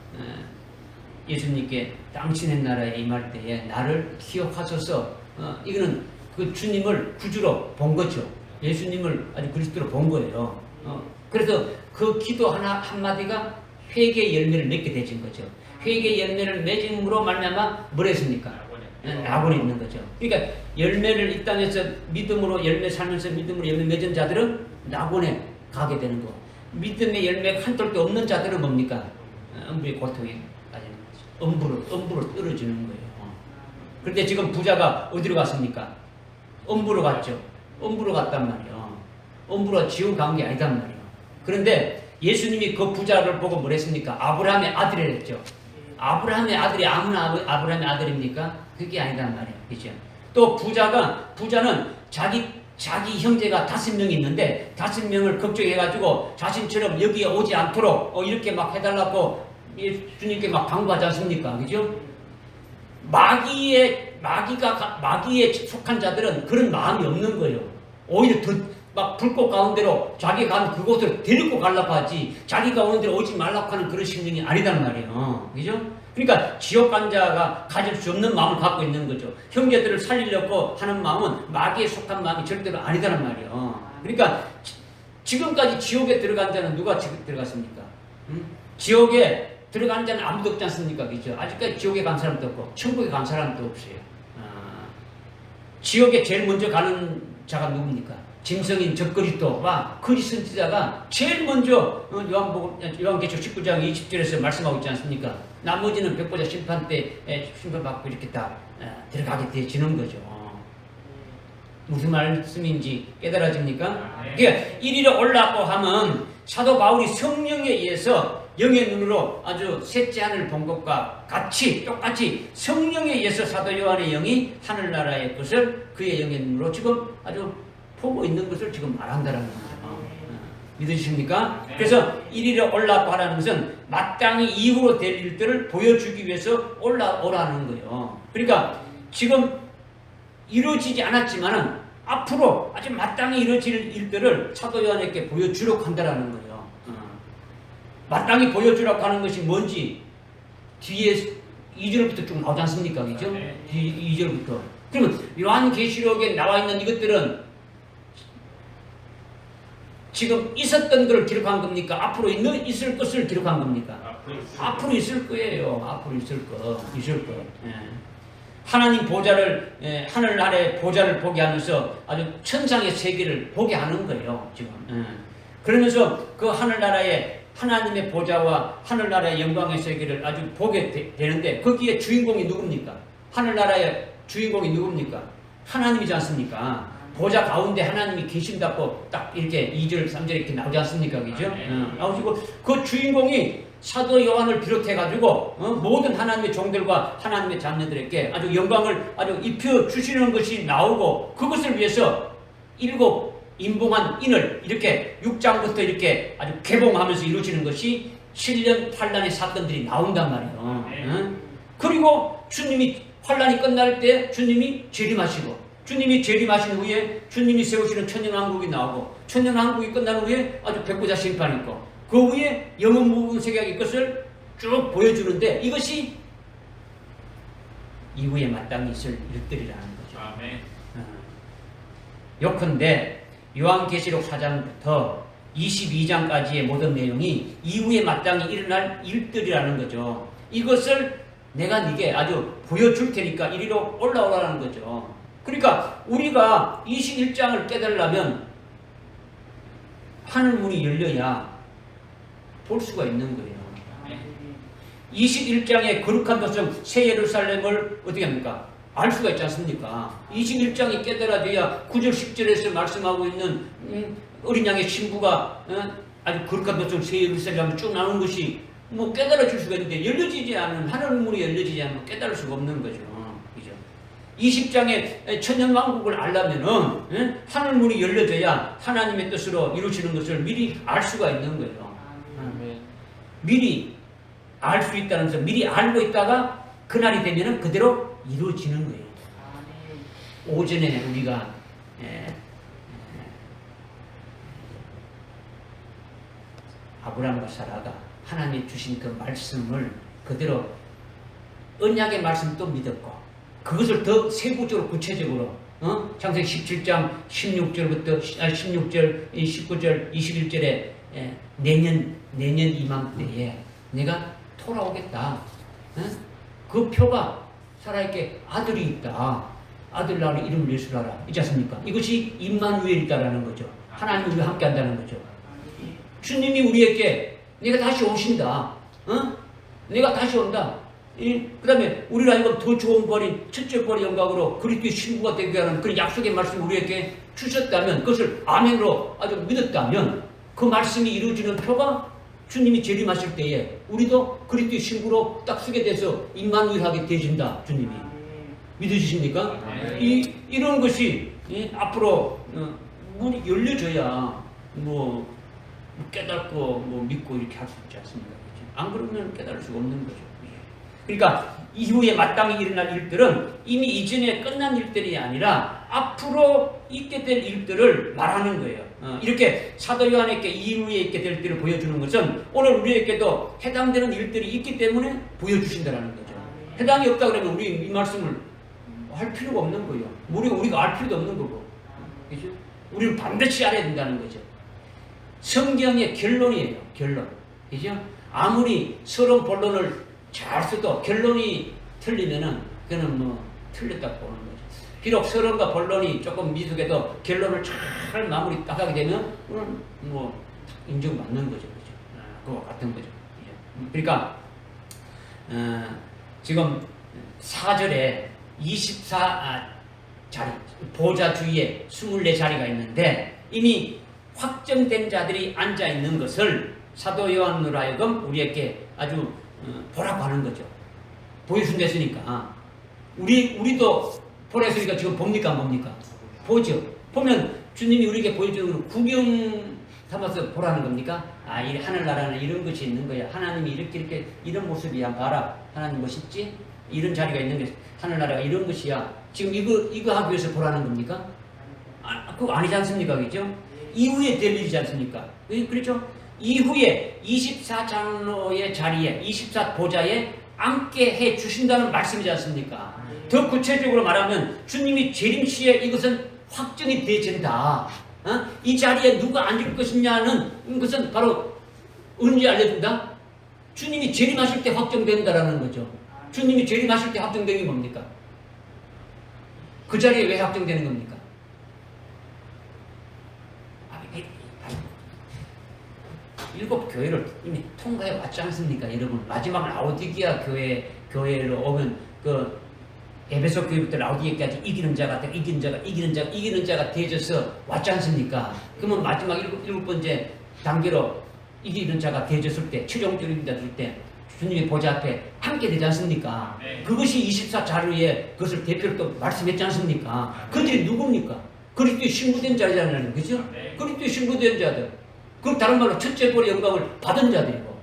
예수님께 당신의 나라에 임할 때에 나를 기억하소서. 이거는 그 주님을 구주로 본 거죠. 예수님을 아주 그리스도로 본 거예요. 그래서 그 기도 한마디가 회개의 열매를 맺게 되진 거죠. 회개의 열매를 맺음으로 말미암아 뭘 했습니까? 낙원에 있는 거죠. 그러니까 열매를 이 땅에서 믿음으로 열매 살면서 믿음으로 열매 맺은 자들은 낙원에 가게 되는 거. 믿음의 열매가 한 톨도 없는 자들은 뭡니까? 엄부의 고통에 빠지는 거죠. 엄부로 떨어지는 거예요. 그런데 지금 부자가 어디로 갔습니까? 엄부로 갔죠. 엄부로 갔단 말이에요. 엄부로 지옥 간 게 아니단 말이에요. 그런데 예수님이 그 부자를 보고 뭘 했습니까? 아브라함의 아들이라 했죠. 아브라함의 아들이 아무나 아브라함의 아들입니까? 그게 아니단 말이에요. 그죠? 또 부자는 자기 형제가 5명이 있는데 5명을 걱정해가지고 자신처럼 여기에 오지 않도록 이렇게 막 해달라고 주님께 막 방구하지 않습니까? 그죠? 마귀에 속한 자들은 그런 마음이 없는 거예요. 오히려 막 불꽃 가운데로 자기가 간 그곳을 데리고 가려고 하지 자기가 오는 데로 오지 말라고 하는 그런 심령이 아니단 말이에요. 그죠? 그러니까 지옥 간 자가 가질 수 없는 마음을 갖고 있는 거죠. 형제들을 살리려고 하는 마음은 마귀에 속한 마음이 절대로 아니다란 말이에요. 그러니까 지금까지 지옥에 들어간 자는 누가 들어갔습니까? 지옥에 들어간 자는 아무도 없지 않습니까? 그죠? 아직까지 지옥에 간 사람도 없고 천국에 간 사람도 없어요. 지옥에 제일 먼저 가는 자가 누굽니까? 짐승인 적그리스도와 그리스도자가 제일 먼저 요한계시록 19장 20절에서 말씀하고 있지 않습니까? 나머지는 백보자 심판 때 심판받고 이렇게 다 들어가게 되어지는 거죠. 무슨 말씀인지 깨달아집니까? 그러니까 이리로 올라가고 하면 사도 바울이 성령에 의해서 영의 눈으로 아주 셋째 하늘을 본 것과 똑같이 성령에 의해서 사도 요한의 영이 하늘나라의 것을 그의 영의 눈으로 지금 아주 보고 있는 것을 지금 말한다는 거죠. 믿으십니까? 그래서 이리로 올라가고 하라는 것은 마땅히 이후로 될 일들을 보여주기 위해서 올라오라는 거예요. 그러니까 지금 이루어지지 않았지만은 앞으로 아주 마땅히 이루어질 일들을 사도 요한에게 보여주려고 한다는 거예요. 마땅히 보여주려고 하는 것이 뭔지 뒤에 2절부터 쭉 나오지 않습니까? 그죠? 2절부터. 그러면 요한계시록에 나와 있는 이것들은 지금 있었던 것을 기록한 겁니까? 앞으로 있을 것을 기록한 겁니까? 앞으로 있을 거예요. 앞으로 있을 거. 예. 하나님 보좌를 하늘 아래 보좌를 보게 하면서 아주 천상의 세계를 보게 하는 거예요. 지금. 그러면서 그 하늘나라의 하나님의 보좌와 하늘나라의 영광의 세계를 아주 보게 되는데 거기에 주인공이 누굽니까? 하늘나라의 주인공이 누굽니까? 하나님이지 않습니까? 보좌 가운데 하나님이 계신다고 딱 이렇게 2절, 3절 이렇게 나오지 않습니까? 그죠? 나오시고 그 주인공이 사도 요한을 비롯해가지고 모든 하나님의 종들과 하나님의 자녀들에게 아주 영광을 아주 입혀주시는 것이 나오고 그것을 위해서 7 인봉한 인을 이렇게 6장부터 이렇게 아주 개봉하면서 이루어지는 것이 7년 환란의 사건들이 나온단 말이에요. 응? 그리고 주님이 환란이 끝날 때 주님이 재림하시고, 주님이 재림하신 후에 주님이 세우시는 천년왕국이 나오고, 천년왕국이 끝난 후에 아주 백보자 심판이 있고, 그 후에 영원무궁세계의 것을 쭉 보여주는데, 이것이 이후에 마땅히 있을 일들이라는 거죠.
아멘.
요컨대 요한계시록 4장부터 22장까지의 모든 내용이 이후에 마땅히 일어날 일들이라는 거죠. 이것을 내가 네게 아주 보여줄 테니까 이리로 올라오라는 거죠. 그러니까 우리가 21장을 깨달으려면 하늘문이 열려야 볼 수가 있는 거예요. 21장의 거룩한 도성 새 예루살렘을 어떻게 합니까? 알 수가 있지 않습니까? 21장이 깨달아져야 9절 10절에서 말씀하고 있는 어린 양의 신부가 아주 거룩한 도성 새 예루살렘을 쭉 나오는 것이 뭐 깨달아질 수가 있는데, 열려지지 않은, 하늘문이 열려지지 않으면 깨달을 수가 없는 거죠. 그죠? 20장의 천년왕국을 알려면은 하늘문이 열려져야 하나님의 뜻으로 이루어지는 것을 미리 알 수가 있는 거예요. 미리 알 수 있다는 것은 미리 알고 있다가 그날이 되면은 그대로 이루어지는 거예요. 오전에 우리가 아브라함과 사라가 하나님 주신 그 말씀을 그대로 언약의 말씀도 믿었고, 그것을 더 세부적으로 구체적으로 창세기 17장 16절부터 16절, 19절, 21절에 내년 이맘때에 내가 돌아오겠다. 그 표가 사라에게 아들이 있다. 아들 낳으니 이름을 예수라라. 있지 않습니까? 이것이 임마누엘이다라는 거죠. 하나님이 우리와 함께 한다는 거죠. 주님이 우리에게 내가 다시 오신다. 내가 다시 온다. 그 다음에 우리를 하여금 더 좋은 벌인 첫째 벌의 영광으로 그리스도의 신부가 되게 하는 그런 약속의 말씀을 우리에게 주셨다면, 그것을 아멘으로 아주 믿었다면, 그 말씀이 이루어지는 표가 주님이 재림하실 때에 우리도 그리스도의 신부로 딱 서게 돼서 임마누엘하게 되신다. 주님이 믿으십니까? 이런 것이 앞으로 문이 열려져야 뭐 깨닫고 뭐 믿고 이렇게 할 수 있지 않습니까? 안 그러면 깨달을 수가 없는 거죠. 그러니까 이후에 마땅히 일어날 일들은 이미 이전에 끝난 일들이 아니라 앞으로 있게 될 일들을 말하는 거예요. 이렇게 사도 요한에게 이후에 있게 될 일을 보여주는 것은 오늘 우리에게도 해당되는 일들이 있기 때문에 보여주신다는 거죠. 해당이 없다 그러면 우리 이 말씀을 할 필요가 없는 거예요. 우리가 알 필요도 없는 거고, 그죠? 우리는 반드시 알아야 된다는 거죠. 성경의 결론이에요. 결론. 그죠? 아무리 서론 본론을 잘 써도 결론이 틀리면은 그는 뭐 틀렸다고 보는 거죠. 비록 서론과 본론이 조금 미숙해도 결론을 잘 마무리 딱 하게 되면 뭐 인정받는 거죠. 그죠? 그거 같은 거죠. 그러니까 지금 4절에 24자리, 보좌 주위에 24자리가 있는데 이미 확정된 자들이 앉아 있는 것을 사도 요한으로 하여금 우리에게 아주 보라고 하는 거죠. 보여준댔으니까. 우리도 보냈으니까 지금 봅니까 안 봅니까? 보죠. 보면 주님이 우리에게 보여주는 구경 삼아서 보라는 겁니까? 아, 이 하늘나라는 이런 것이 있는 거야. 하나님이 이렇게 이런 모습이야. 봐라. 하나님 멋있지? 이런 자리가 있는 게 하늘나라가 이런 것이야. 지금 이거 하기 위해서 보라는 겁니까? 그거 아니지 않습니까? 그죠? 이후에 될 일이지 않습니까? 그렇죠? 이후에 24장로의 자리에 24보좌에 앉게 해 주신다는 말씀이지 않습니까? 더 구체적으로 말하면 주님이 재림 시에 이것은 확정이 되어진다. 이 자리에 누가 앉을 것이냐는 것은 바로 언제 알려준다? 주님이 재림하실 때 확정된다라는 거죠. 주님이 재림하실 때 확정되는 게 뭡니까? 그 자리에 왜 확정되는 겁니까? 일곱 교회를 이미 통과해 왔지 않습니까, 여러분? 마지막 라오디게아 교회로 오면 그 에베소 교회부터 라오디게아까지 이기는 자가 되어져서 왔지 않습니까? 그러면 마지막 일곱 번째 단계로 이기는 자가 되어졌을 때, 최종적으로 이기는 자가 될 때 주님의 보좌 앞에 함께 되지 않습니까? 네. 그것이 24자루에 그것을 대표로 또 말씀했지 않습니까? 그들이 누굽니까? 그리스도의 신부된 자잖아요. 그죠?
네.
그리스도의 신부된 자들. 그럼 다른 말로 첫째 볼의 영광을 받은 자들이고.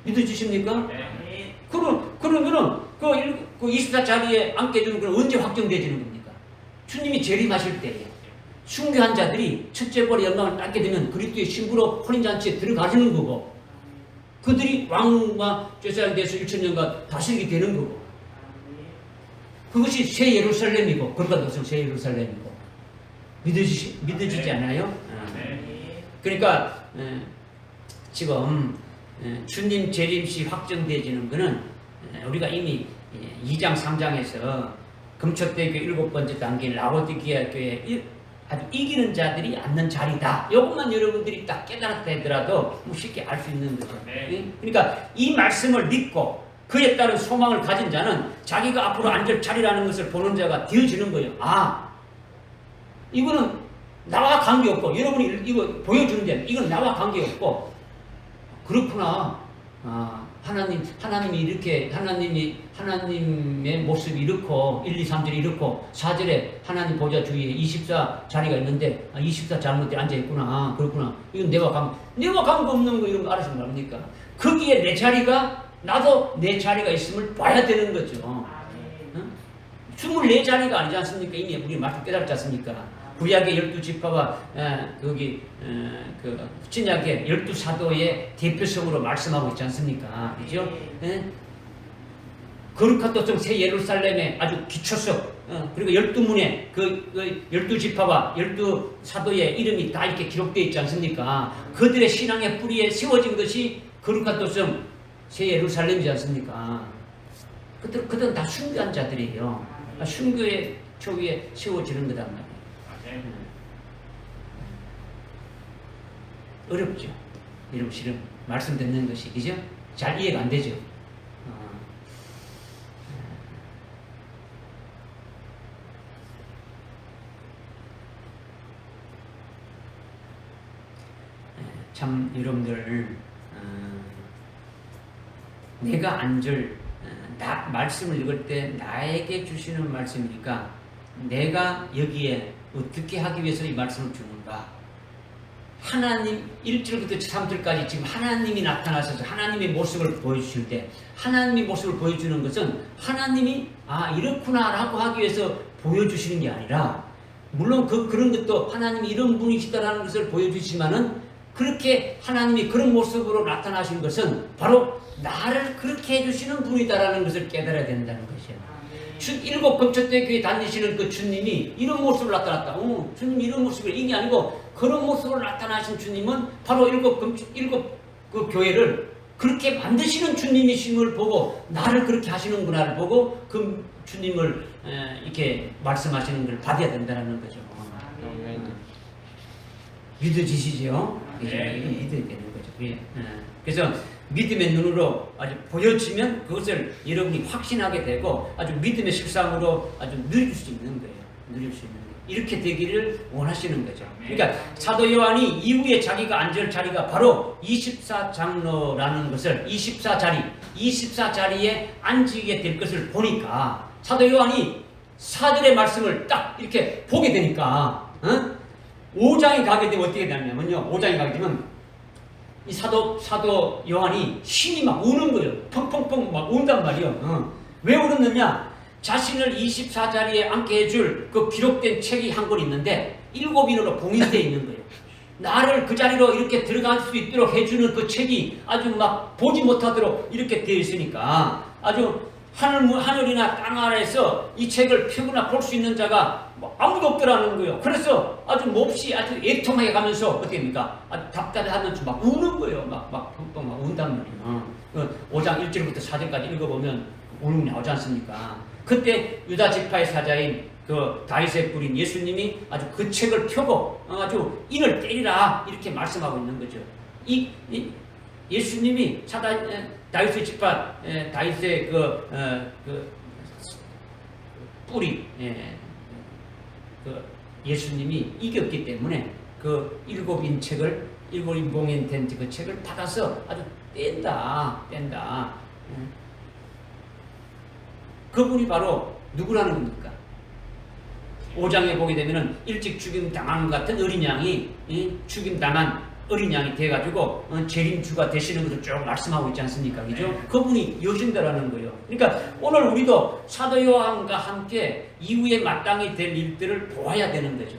믿어주십니까?
네.
그러면은 그 24자리에 앉게 되는 건 언제 확정되지는 겁니까? 주님이 재림하실 때에 순교한 자들이 첫째 볼의 영광을 받게 되면 그리스도의 신부로 혼인잔치에 들어가시는 거고 그들이 왕과 제사장에 대해서 1000년간 다스리게 되는 거고 그것이 새 예루살렘이고 그러니까 도성 새 예루살렘이고 믿어지지 않아요?
네.
그러니까 지금 주님 재림시 확정되어지는 것은 우리가 이미 2장 3장에서 금초대교회 7번째 단계 라오디게아 교회 아주 이기는 자들이 앉는 자리다. 이것만 여러분들이 딱 깨달았다 하더라도 쉽게 알 수 있는 거죠.
네.
그러니까 이 말씀을 믿고 그에 따른 소망을 가진 자는 자기가 앞으로 앉을 자리라는 것을 보는 자가 되어지는 거예요. 아, 이거는 나와 관계없고 여러분이 이거 보여주는데 이건 나와 관계없고 그렇구나. 아, 하나님이 이렇게 하나님의 모습이 이렇고 1, 2, 3절이 이렇고 4절에 하나님 보좌 주위에 24자리가 있는데 24자리에 앉아 있구나. 그렇구나. 이건 내가 관계 없는 거 이런 거 알아서 말합니까? 거기에 내 자리가 나도 내 자리가 있음을 봐야 되는 거죠. 24자리가 아니지 않습니까? 이미 우리 말씀 깨달지 않습니까? 구약의 12지파와 그 신약의 12사도의 대표성으로 말씀하고 있지 않습니까? 그죠? 거룩한 도성 새 예루살렘의 아주 기초석 그리고 12문에 그 12지파와 12사도의 이름이 다 이렇게 기록되어 있지 않습니까? 그들의 신앙의 뿌리에 세워진 것이 거룩한 도성 새 예루살렘이지 않습니까? 그들은 다 순교한 자들이에요. 순교의 초위에 세워지는 거단 말이에요. 어렵죠. 이런 실은 말씀 듣는 것이 그죠? 잘 이해가 안 되죠. 참 여러분들 내가 앉을 말씀을 읽을 때 나에게 주시는 말씀이니까 내가 여기에 어떻게 하기 위해서 이 말씀을 주는가? 하나님 1절부터 3절까지 지금 하나님이 나타나셔서 하나님의 모습을 보여주실 때 하나님의 모습을 보여주는 것은 하나님이 이렇구나 라고 하기 위해서 보여주시는 게 아니라 물론 그런 것도 하나님이 이런 분이시다라는 것을 보여주시지만은 그렇게 하나님이 그런 모습으로 나타나신 것은 바로 나를 그렇게 해주시는 분이다라는 것을 깨달아야 된다는 것이에요. 7 금초대 교회 다니시는 그 주님이 이런 모습을 나타났다. 주님이 이런 모습을 이게 아니고 그런 모습으로 나타나신 주님은 바로 7 그 교회를 그렇게 만드시는 주님이심을 보고 나를 그렇게 하시는구나를 보고 그 주님을 이렇게 말씀하시는 걸 받아야 된다는 거죠. 믿어지시죠?
네.
이거 믿어야 되는 거죠. 그래서 믿음의 눈으로 아주 보여지면 그것을 여러분이 확신하게 되고 아주 믿음의 실상으로 아주 누릴 수 있는 거예요. 누릴 수 있는 거예요. 이렇게 되기를 원하시는 거죠. 그러니까 사도 요한이 이후에 자기가 앉을 자리가 바로 24장로라는 것을 24자리에 앉게 될 것을 보니까 사도 요한이 사절의 말씀을 딱 이렇게 보게 되니까 5장에 가게 되면 어떻게 되냐면요. 5장에 가게 되면 이 사도 요한이 신이 막 우는 거예요. 펑펑펑 막 운단 말이에요. 왜 울었느냐? 자신을 24자리에 앉게 해줄 그 기록된 책이 한 권 있는데 7인으로 봉인되어 있는 거예요. 나를 그 자리로 이렇게 들어갈 수 있도록 해주는 그 책이 아주 막 보지 못하도록 이렇게 되어 있으니까 아주 하늘이나 땅 아래에서 이 책을 펴거나 볼 수 있는 자가 아무도 없더라는 거예요. 그래서 아주 몹시 아주 애통하게 가면서 어떻게 됩니까? 아주 답답해하면서 막 우는 거예요. 막 펑펑 막 운단 말이에요. 5장 1절부터 4절까지 읽어보면 우는 게 나오지 않습니까? 그때 유다 지파의 사자인 그 다윗의 뿌린 예수님이 아주 그 책을 펴고 아주 인을 때리라 이렇게 말씀하고 있는 거죠. 예수님이 다윗의 지파 다윗의 그 뿌리 그 예수님이 이겼기 때문에 그 7인 책을 7인 봉인된 그 책을 받아서 아주 뗀다. 그분이 바로 누구라는 겁니까? 5장에 보게 되면은 일찍 죽임 당한 것 같은 어린 양이 죽임 당한 어린 양이 돼가지고 재림주가 되시는 것을 쭉 말씀하고 있지 않습니까? 그죠? 그분이 여신다라는 거예요. 그러니까 오늘 우리도 사도 요한과 함께 이후에 마땅히 될 일들을 보아야 되는 거죠.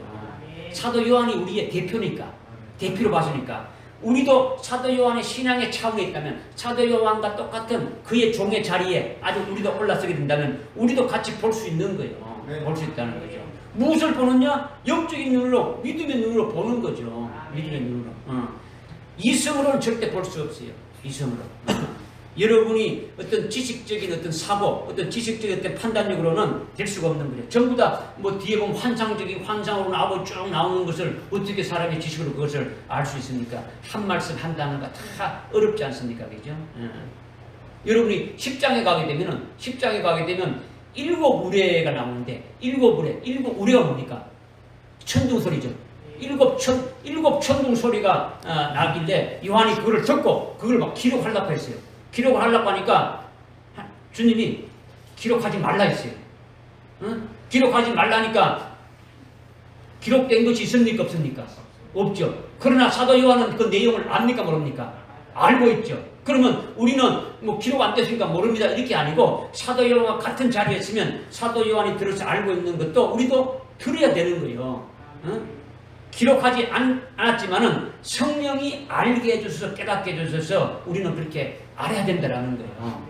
사도 요한이 우리의 대표니까, 대표로 봤으니까 우리도 사도 요한의 신앙의 차원에 있다면 사도 요한과 똑같은 그의 종의 자리에 아주 우리도 올라서게 된다면 우리도 같이 볼 수 있는 거예요. 볼 수 있다는 거죠. 무엇을 보느냐? 영적인 눈으로, 믿음의 눈으로 보는 거죠. 믿음의 눈으로. 이성으로는 절대 볼 수 없어요. 이성으로. 여러분이 어떤 지식적인 어떤 사고, 어떤 지식적인 어떤 판단력으로는 될 수가 없는 거죠. 전부 다 뭐 뒤에 보면 환상적인 환상으로 나오고 쭉 나오는 것을 어떻게 사람의 지식으로 그것을 알 수 있습니까? 한 말씀 한 단어가 다 어렵지 않습니까? 그죠? 여러분이 10장에 가게 되면 일곱 우레가 나오는데 일곱 우레가 뭡니까? 천둥 소리죠. 일곱 천둥 소리가 나길래 요한이 그거를 듣고 그걸 막 기록하려고 했어요. 기록을 하려고 하니까 주님이 기록하지 말라 했어요. 기록하지 말라니까 기록된 것이 있습니까? 없습니까? 없죠. 그러나 사도 요한은 그 내용을 압니까? 모릅니까? 알고 있죠. 그러면 우리는 뭐 기록 안 됐으니까 모릅니다. 이렇게 아니고 사도 요한과 같은 자리에 있으면 사도 요한이 들어서 알고 있는 것도 우리도 들어야 되는 거예요. 기록하지 않았지만은 성령이 알게 해주셔서 깨닫게 해주셔서 우리는 그렇게 알아야 된다는 거예요.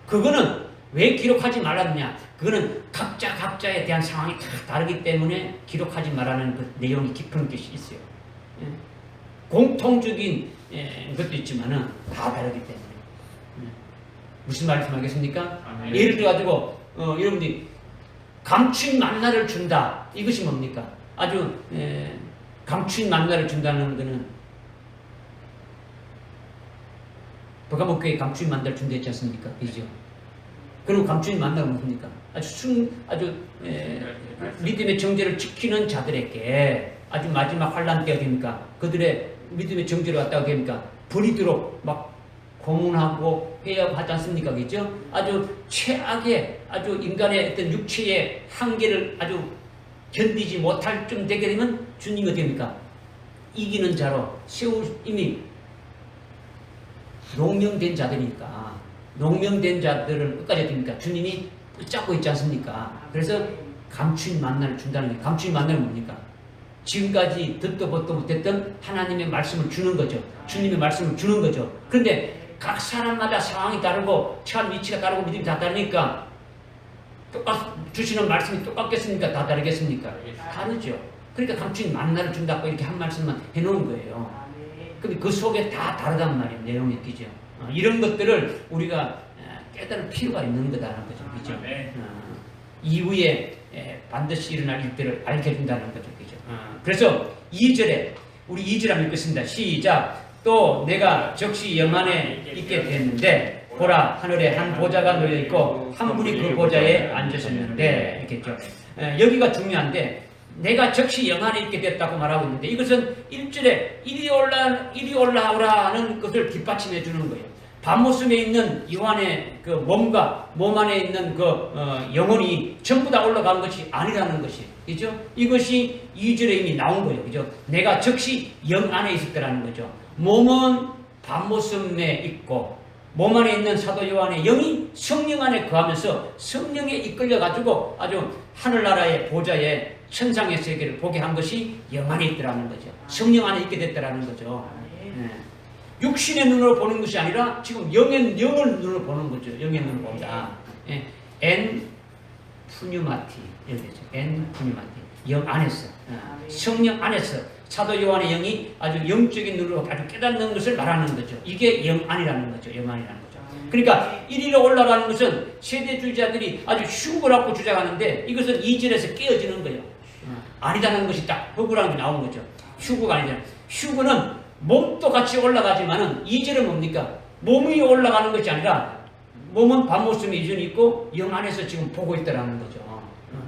그거는 왜 기록하지 말았느냐? 그거는 각자에 대한 상황이 다 다르기 때문에 기록하지 말라는 그 내용이 깊은 것이 있어요. 공통적인 것도 있지만은 다 다르기 때문에. 무슨 말씀하겠습니까? 예를 들어가지고 여러분들이 감추인 만나를 준다. 이것이 뭡니까? 아주 감추인 만나를 준다는 것은 버가목교에 감추인 만나를 준다 했지 않습니까? 그죠? 그리고 감추인 만나가 뭡니까? 아주 믿음의 정죄를 지키는 자들에게 아주 마지막 환란 때가 됩니까? 그들의 믿음의 정죄를 갖다가 됩니까? 버리도록 막 고문하고 회하고 하지 않습니까? 그죠? 아주 최악의 아주 인간의 어떤 육체의 한계를 아주 견디지 못할 쯤 되게 되면 주님이 어떻게 됩니까? 이기는 자로 이미 농명된 자들이니까 농명된 자들을 끝까지 됩니까? 주님이 붙잡고 있지 않습니까? 그래서 감추인 만나를 준다는 게 감추인 만나는 뭡니까? 지금까지 듣도 보도 못했던 하나님의 말씀을 주는 거죠. 주님의 말씀을 주는 거죠. 그런데 각 사람마다 상황이 다르고 처한 위치가 다르고 믿음이 다 다르니까 주시는 말씀이 똑같겠습니까? 다 다르겠습니까? 다르죠. 그러니까 감추인 만나를 준다고 이렇게 한 말씀만 해놓은 거예요. 근데 그 속에 다 다르단 말이에요. 내용이 끼죠. 이런 것들을 우리가 깨달을 필요가 있는 거다라는 거죠. 그죠? 이후에 반드시 일어날 일들을 알게 해준다는 거죠. 그죠? 그래서 2절에 우리 2절 한번 읽겠습니다. 시작. 또 내가 적시 영안에 있게 됐는데 보라 하늘에 한 보좌가 놓여 있고 한 분이 그 보좌에 앉으셨는데 이렇게 했죠. 여기가 중요한데 내가 적시 영안에 있게 됐다고 말하고 있는데 이것은 1절에 이리 올라오라는 것을 뒷받침해 주는 거예요. 밤모습에 있는 요한의 그 몸과 몸 안에 있는 그 영혼이 전부 다 올라간 것이 아니라는 것이, 그죠? 이것이 2절에 이미 나온 거예요, 그죠? 내가 즉시 영 안에 있었다라는 거죠. 몸은 밤모습에 있고 몸 안에 있는 사도 요한의 영이 성령 안에 거하면서 성령에 이끌려 가지고 아주 하늘나라의 보좌에 천상의 세계를 보게 한 것이 영 안에 있더라는 거죠. 성령 안에 있게 됐다라는 거죠. 육신의 눈으로 보는 것이 아니라 지금 영을 눈으로 보는 거죠. 영의 눈으로 본다. 엔 푸뉴마티 엔 푸뉴마티 영 안에서 성령 안에서 사도 요한의 영이 아주 영적인 눈으로 아주 깨닫는 것을 말하는 거죠. 이게 영 안이라는 거죠. 영 안이라는 거죠. 그러니까 이리로 올라가는 것은 세대주의자들이 아주 흉보라고 주장하는데 이것은 2절에서 깨어지는 거예요. 아니다는 것이 딱 허구라는 게 나온 거죠. 휴구가 아니잖아요. 휴구는 몸도 같이 올라가지만은 2절은 뭡니까? 몸이 올라가는 것이 아니라 몸은 밤모습에 이전이 있고 영 안에서 지금 보고 있다라는 거죠.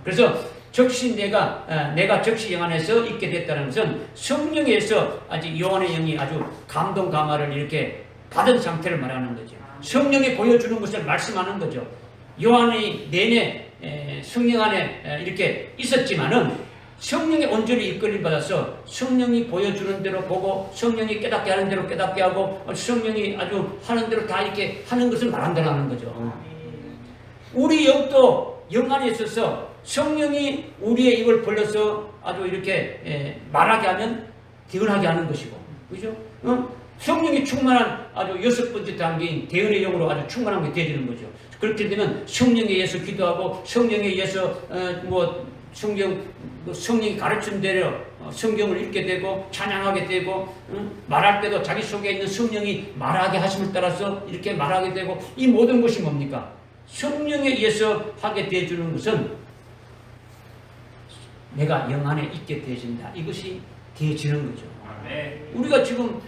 그래서 적시 내가 적시 영 안에서 있게 됐다는 것은 성령에서 아직 요한의 영이 아주 감동 감화를 이렇게 받은 상태를 말하는 거죠. 성령이 보여주는 것을 말씀하는 거죠. 요한이 내내 성령 안에 이렇게 있었지만은 성령의 온전히 이끌림 받아서 성령이 보여주는 대로 보고 성령이 깨닫게 하는 대로 깨닫게 하고 성령이 아주 하는 대로 다 이렇게 하는 것을 말한다는 거죠. 우리 영도 영 안에 있어서 성령이 우리의 입을 벌려서 아주 이렇게 말하게 하면 대언하게 하는 것이고, 그죠? 성령이 충만한 아주 6번째 단계인 대언의 영으로 아주 충만한 게 되어지는 거죠. 그렇게 되면 성령에 의해서 기도하고 성령에 의해서 성령이 가르친 대로 성경을 읽게 되고 찬양하게 되고 말할 때도 자기 속에 있는 성령이 말하게 하심을 따라서 이렇게 말하게 되고, 이 모든 것이 뭡니까? 성령에 의해서 하게 되어주는 것은 내가 영 안에 있게 되어진다. 이것이 되어지는 거죠. 우리가 지금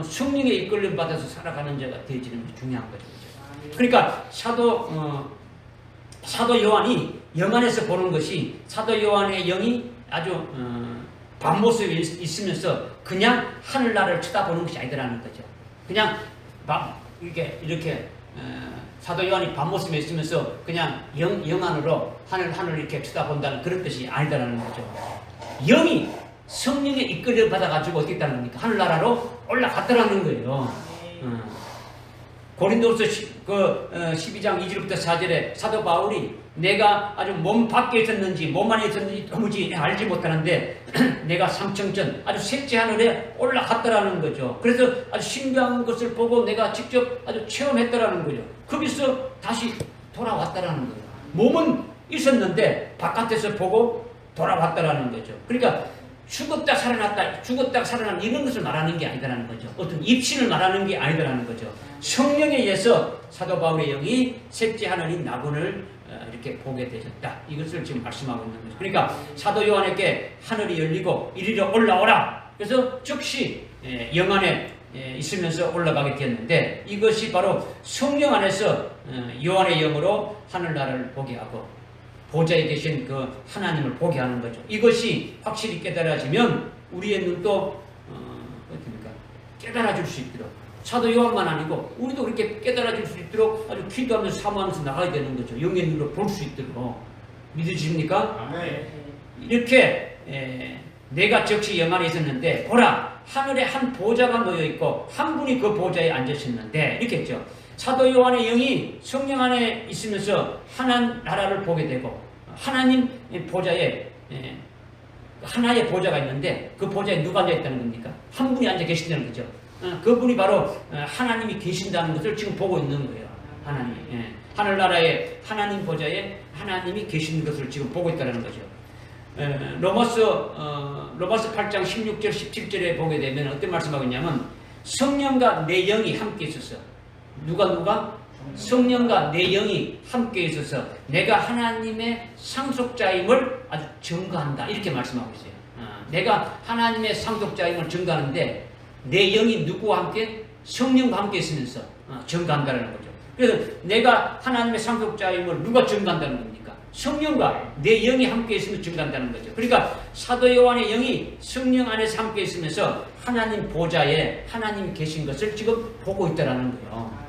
성령의 이끌림 받아서 살아가는 자가 되어지는 것이 중요한 거죠. 그러니까 사도 요한이 영 안에서 보는 것이, 사도 요한의 영이 아주 밤모습에 있으면서 그냥 하늘나라를 쳐다보는 것이 아니더라는 거죠. 그냥 이렇게 사도 요한이 밤모습에 있으면서 그냥 영 안으로 하늘 이렇게 쳐다본다는 그런 뜻이 아니더라는 거죠. 영이 성령의 이끌림을 받아가지고 어떻게 했다는 겁니까? 하늘나라로 올라갔더라는 거예요. 고린도후서 12장 2절부터 4절에 사도 바울이 내가 아주 몸 밖에 있었는지 몸 안에 있었는지 도무지 알지 못하는데 내가 삼층전 아주 셋째 하늘에 올라갔더라는 거죠. 그래서 아주 신기한 것을 보고 내가 직접 아주 체험했더라는 거죠. 거기서 다시 돌아왔더라는 거예요. 몸은 있었는데 바깥에서 보고 돌아왔더라는 거죠. 그러니까 죽었다 살아났다, 죽었다 살아난 이런 것을 말하는 게 아니다라는 거죠. 어떤 입신을 말하는 게 아니다라는 거죠. 성령에 의해서 사도 바울의 영이 셋째 하늘인 나군을 이렇게 보게 되셨다. 이것을 지금 말씀하고 있는 거죠. 그러니까 사도 요한에게 하늘이 열리고 이리로 올라오라. 그래서 즉시 영 안에 있으면서 올라가게 되었는데, 이것이 바로 성령 안에서 요한의 영으로 하늘나라를 보게 하고 보좌에 계신 그 하나님을 보게 하는 거죠. 이것이 확실히 깨달아지면 우리의 눈도 어떻습니까? 깨달아질 수 있도록, 사도 요한만 아니고 우리도 그렇게 깨달아질 수 있도록 아주 기도하면서 사모하면서 나가야 되는 거죠. 영의 눈으로 볼 수 있도록. 믿으십니까? 이렇게 내가 즉시 영 안에 있었는데 보라, 하늘에 한 보좌가 놓여 있고 한 분이 그 보좌에 앉으셨는데, 이렇게 했죠. 사도 요한의 영이 성령 안에 있으면서 하나님 나라를 보게 되고, 하나님 보좌에 하나의 보좌가 있는데 그 보좌에 누가 앉아 있다는 겁니까? 한 분이 앉아 계신다는 거죠. 그분이 바로 하나님이 계신다는 것을 지금 보고 있는 거예요. 하나님, 하늘나라에 하나님 보좌에 하나님이 계시는 것을 지금 보고 있다는 거죠. 로마서 8장 16절 17절에 보게 되면 어떤 말씀하고 있냐면, 성령과 내 영이 함께 있어서, 누가? 성령과 내 영이 함께 있어서 내가 하나님의 상속자임을 아주 증거한다. 이렇게 말씀하고 있어요. 내가 하나님의 상속자임을 증거하는데 내 영이 누구와 함께? 성령과 함께 있으면서 증거한다는 거죠. 그래서 내가 하나님의 상속자임을 누가 증거한다는 겁니까? 성령과 내 영이 함께 있으면 증거한다는 거죠. 그러니까 사도 요한의 영이 성령 안에서 함께 있으면서 하나님 보좌에 하나님이 계신 것을 지금 보고 있다는 거예요.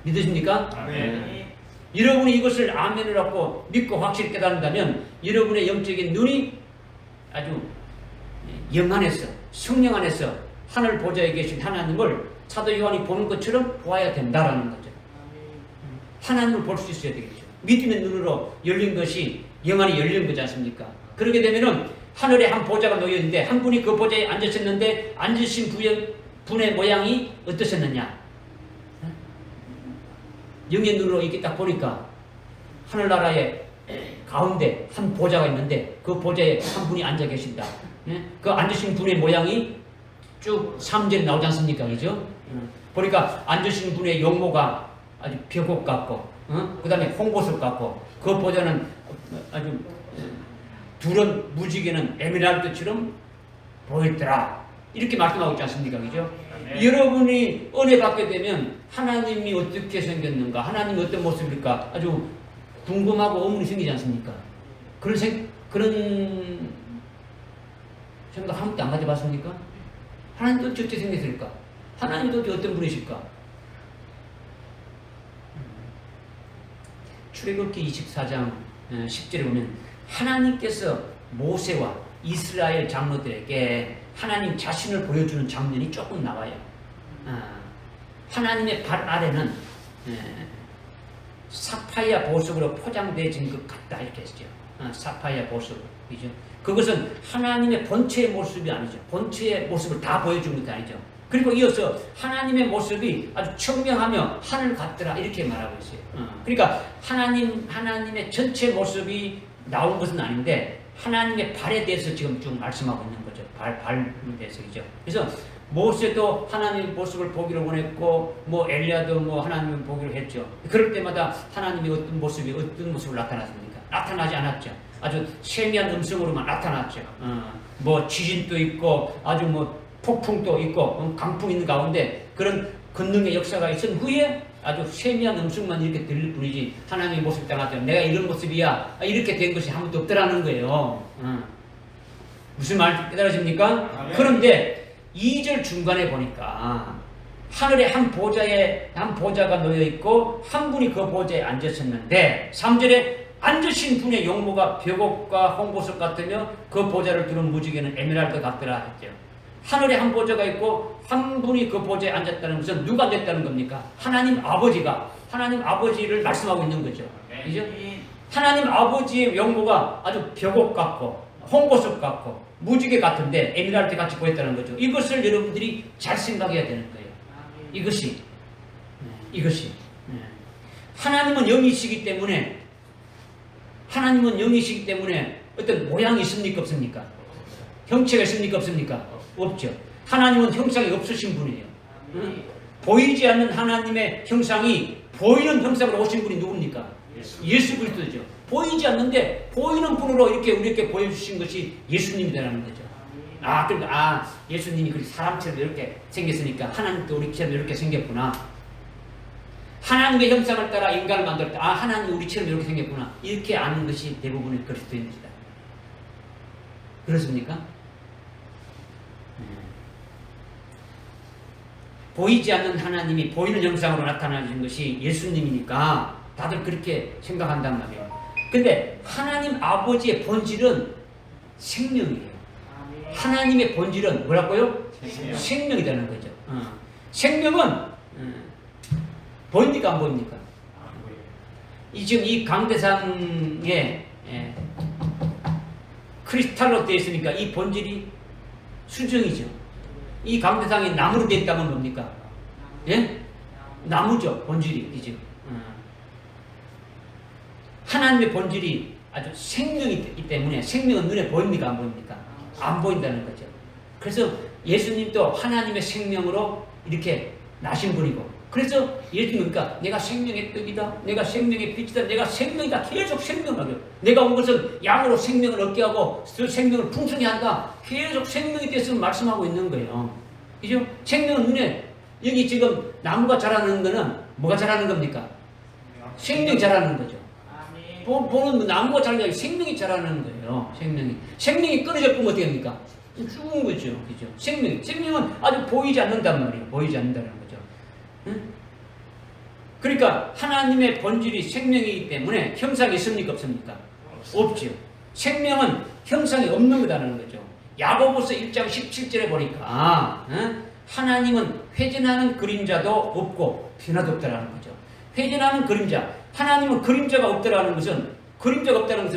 믿으십니까?
아멘.
여러분이 이것을 아멘을 하고 믿고 확실히 깨닫는다면 여러분의 영적인 눈이 아주 영 안에서, 성령 안에서 하늘 보좌에 계신 하나님을 사도 요한이 보는 것처럼 보아야 된다라는 거죠. 하나님을 볼 수 있어야 되겠죠. 믿음의 눈으로 열린 것이 영 안이 열린 거지 않습니까? 그렇게 되면은 하늘에 한 보좌가 놓여 있는데 한 분이 그 보좌에 앉으셨는데 앉으신 분의 모양이 어떠셨느냐? 영의 눈으로 이렇게 딱 보니까 하늘나라의 가운데 한 보좌가 있는데 그 보좌에 한 분이 앉아 계신다. 그 앉으신 분의 모양이 쭉 3절에 나오지 않습니까? 그죠? 보니까 앉으신 분의 용모가 아주 벽옥 같고, 그 다음에 홍보석 같고, 그 보좌는 아주 두른 무지개는 에메랄드처럼 보였더라. 이렇게 말씀하고 있지 않습니까? 그죠? 네. 여러분이 은혜 받게 되면 하나님이 어떻게 생겼는가, 하나님이 어떤 모습일까 아주 궁금하고 의문이 생기지 않습니까? 그런 생각 한 번도 안 가져봤습니까? 하나님도 어떻게 생겼을까? 하나님도 어떤 분이실까? 출애굽기 24장 10절에 보면 하나님께서 모세와 이스라엘 장로들에게 하나님 자신을 보여주는 장면이 조금 나와요. 하나님의 발 아래는 사파이아 보석으로 포장되어진 것 같다 이렇게 했죠. 사파이아 보석, 그죠? 그것은 하나님의 본체의 모습이 아니죠. 본체의 모습을 다 보여준 것도 아니죠. 그리고 이어서 하나님의 모습이 아주 청명하며 하늘 같더라 이렇게 말하고 있어요. 그러니까 하나님의 전체 모습이 나온 것은 아닌데 하나님의 발에 대해서 지금 쭉 말씀하고 있는 거죠. 발에 대해서죠. 그래서 모세도 하나님의 모습을 보기로 원했고, 엘리야도 하나님을 보기로 했죠. 그럴 때마다 하나님이 어떤 모습을 나타났습니까? 나타나지 않았죠. 아주 세미한 음성으로만 나타났죠. 지진도 있고, 아주 폭풍도 있고, 강풍이 있는 가운데 그런 권능의 역사가 있은 후에 아주 세미한 음성만 이렇게 들릴 뿐이지 하나님의 모습이 나타났죠. 내가 이런 모습이야. 이렇게 된 것이 아무도 없더라는 거예요. 무슨 말 깨달으십니까? 그런데 2절 중간에 보니까 하늘에 한 보좌가 놓여 있고 한 분이 그 보좌에 앉으셨는데 3절에 앉으신 분의 용모가 벽옥과 홍보석 같으며 그 보좌를 두른 무지개는 에메랄드 같더라 했죠. 하늘에 한 보좌가 있고 한 분이 그 보좌에 앉았다는 것은 누가 앉았다는 겁니까? 하나님 아버지를 말씀하고 있는 거죠. 그죠? 하나님 아버지의 용모가 아주 벽옥 같고 홍보석 같고 무지개 같은데 에메랄드 같이 보였다는 거죠. 이것을 여러분들이 잘 생각해야 되는 거예요. 이것이 하나님은 영이시기 때문에 어떤 모양이 있습니까? 없습니까? 형체가 있습니까? 없습니까? 없죠. 하나님은 형상이 없으신 분이에요. 보이지 않는 하나님의 형상이 보이는 형상으로 오신 분이 누굽니까? 예수 그리스도죠. 보이지 않는데 보이는 분으로 이렇게 우리에게 보여주신 것이 예수님이라는 거죠. 그러니까 예수님이 그렇게 사람처럼 이렇게 생겼으니까 하나님도 우리처럼 이렇게 생겼구나. 하나님의 형상을 따라 인간을 만들었다. 하나님이 우리처럼 이렇게 생겼구나. 이렇게 아는 것이 대부분의 그리스도인입니다. 그렇습니까? 보이지 않는 하나님이 보이는 형상으로 나타나신 것이 예수님이니까 다들 그렇게 생각한단 말이에요. 근데 하나님 아버지의 본질은 생명이에요. 하나님의 본질은 뭐라고요? 생명이라는 거죠. 생명은 보입니까? 안 보입니까? 지금 이 강대상에 크리스탈로 되어 있으니까 이 본질이 수정이죠. 이 강대상이 나무로 되어 있다면 뭡니까? 예? 나무죠. 본질이. 그죠? 하나님의 본질이 아주 생명이기 때문에 생명은 눈에 보입니까? 안 보입니까? 안 보인다는 거죠. 그래서 예수님도 하나님의 생명으로 이렇게 나신 분이고, 그래서 예수님은 그러니까 내가 생명의 떡이다, 내가 생명의 빛이다, 내가 생명이다, 계속 생명하고요. 내가 온 것은 양으로 생명을 얻게 하고 그 생명을 풍성히 한다, 계속 생명에 대해서 말씀하고 있는 거예요. 그죠? 생명은 눈에, 여기 지금 나무가 자라는 거는 뭐가 자라는 겁니까? 생명이 자라는 거죠. 보는 나무가 자라는 게 아니라 생명이 자라는 거예요. 생명이 끊어져 보면 어떻게 됩니까? 죽은 거죠. 그죠? 생명은 아주 보이지 않는단 말이에요. 보이지 않는다는 거죠. 응? 그러니까 하나님의 본질이 생명이기 때문에 형상이 있습니까? 없습니까? 없죠. 생명은 형상이 없는 거다라는 거죠. 야고보서 1장 17절에 보니까 하나님은 회전하는 그림자도 없고 변화도 없다라는 거죠. 회전하는 그림자, 하나님은 그림자가 없다라는 것은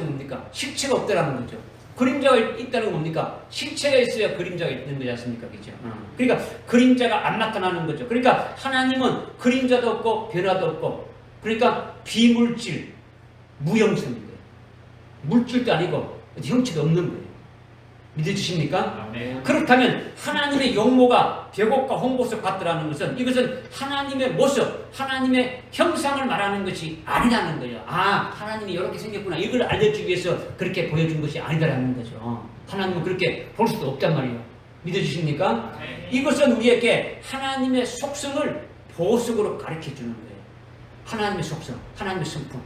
뭡니까? 실체가 없다라는 거죠. 그림자가 있다는 건 뭡니까? 실체가 있어야 그림자가 있는 거지 않습니까? 그죠? 그러니까 그림자가 안 나타나는 거죠. 그러니까 하나님은 그림자도 없고 변화도 없고, 그러니까 비물질, 무형성인 거예요. 물질도 아니고 형체도 없는 거예요. 믿어주십니까? 그렇다면 하나님의 용모가 벽옥과 홍보석 같더라는 것은 이것은 하나님의 모습, 하나님의 형상을 말하는 것이 아니라는 거예요. 하나님이 이렇게 생겼구나, 이걸 알려주기 위해서 그렇게 보여준 것이 아니다라는 거죠. 하나님은 그렇게 볼 수도 없단 말이에요. 믿어주십니까? 이것은 우리에게 하나님의 속성을 보석으로 가르쳐주는 거예요. 하나님의 속성, 하나님의 성품,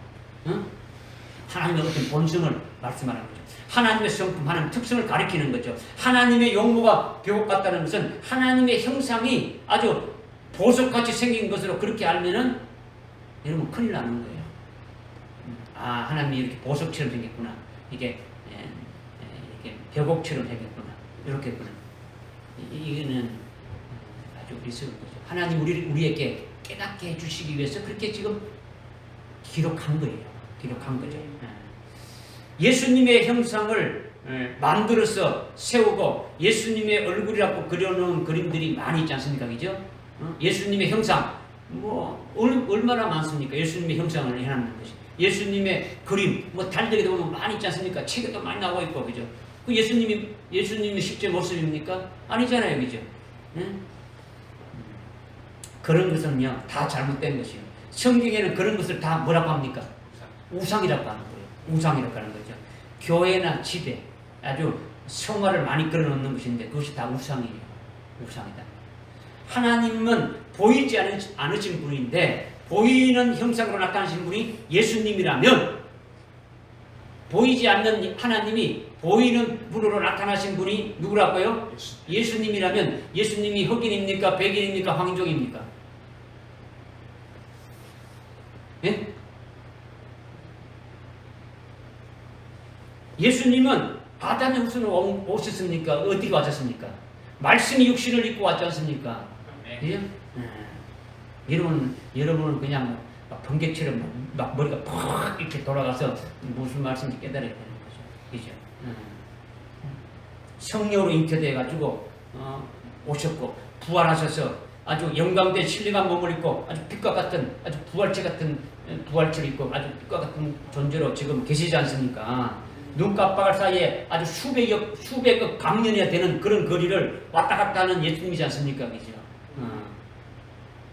하나님의 어떤 본성을 말씀하는 거죠. 하나님의 성품, 하나님의 특성을 가리키는 거죠. 하나님의 용모가 벽옥 같다는 것은 하나님의 형상이 아주 보석같이 생긴 것으로 그렇게 알면은 여러분 큰일 나는 거예요. 아, 하나님이 이렇게 보석처럼 생겼구나. 이게 벽옥처럼 생겼구나. 이렇게구나. 이거는 아주 어리석은 거죠. 하나님 우리에게 깨닫게 해주시기 위해서 그렇게 지금 기록한 거예요. 기록한 거죠. 예수님의 형상을 만들어서 세우고 예수님의 얼굴이라고 그려놓은 그림들이 많이 있지 않습니까? 그죠? 예수님의 형상, 얼마나 많습니까? 예수님의 형상을 해놨는 것이. 예수님의 그림, 달력에도 보면 많이 있지 않습니까? 책에도 많이 나오고 있고, 그죠? 그 예수님의 실제 모습입니까? 아니잖아요, 그죠? 그런 것은요, 다 잘못된 것이요. 성경에는 그런 것을 다 뭐라고 합니까? 우상이라고 하는 거예요. 우상이라고 하는 거죠. 교회나 집에 아주 성화를 많이 걸어놓는 것인데 그것이 다 우상이에요. 우상이다. 하나님은 보이지 않으신 분인데 보이는 형상으로 나타나신 분이 예수님이라면 보이지 않는 하나님이 보이는 분으로 나타나신 분이 누구라고요? 예수님이라면 예수님이 흑인입니까? 백인입니까? 황인종입니까? 예? 예수님은 아담의 후손으로 오셨습니까? 어디가 왔었습니까? 말씀이 육신을 입고 왔지 않습니까? 그죠? 여러분은 그냥 막 번개처럼 막 머리가 팍 이렇게 돌아가서 무슨 말씀인지 깨달아야 되는 거죠. 그죠? 성령으로 잉태되어가지고 오셨고 부활하셔서 아주 영광된 신령한 몸을 입고 아주 빛과 같은 아주 부활체를 입고 아주 빛과 같은 존재로 지금 계시지 않습니까? 눈깜빡할 사이에 아주 수백억 강년이 되는 그런 거리를 왔다 갔다 하는 예수님이지 않습니까? 그죠?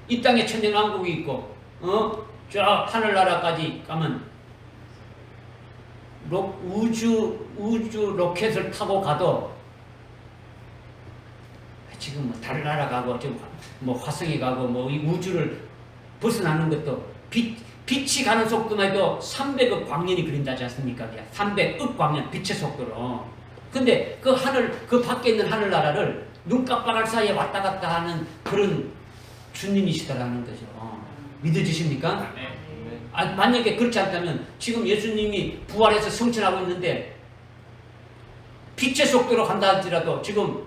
이 땅에 천년왕국이 있고, 저 하늘나라까지 가면 우주 로켓을 타고 가도 지금 다른 나라 가고 지금 화성에 가고 이 우주를 벗어나는 것도 빛이 가는 속도만 해도 300억 광년이 걸린다지 않습니까? 300억 광년 빛의 속도로. 근데 그 밖에 있는 하늘나라를 눈 깜빡할 사이에 왔다 갔다 하는 그런 주님이시다라는 거죠. 믿어지십니까? 만약에 그렇지 않다면 지금 예수님이 부활해서 성천하고 있는데 빛의 속도로 간다 할지라도 지금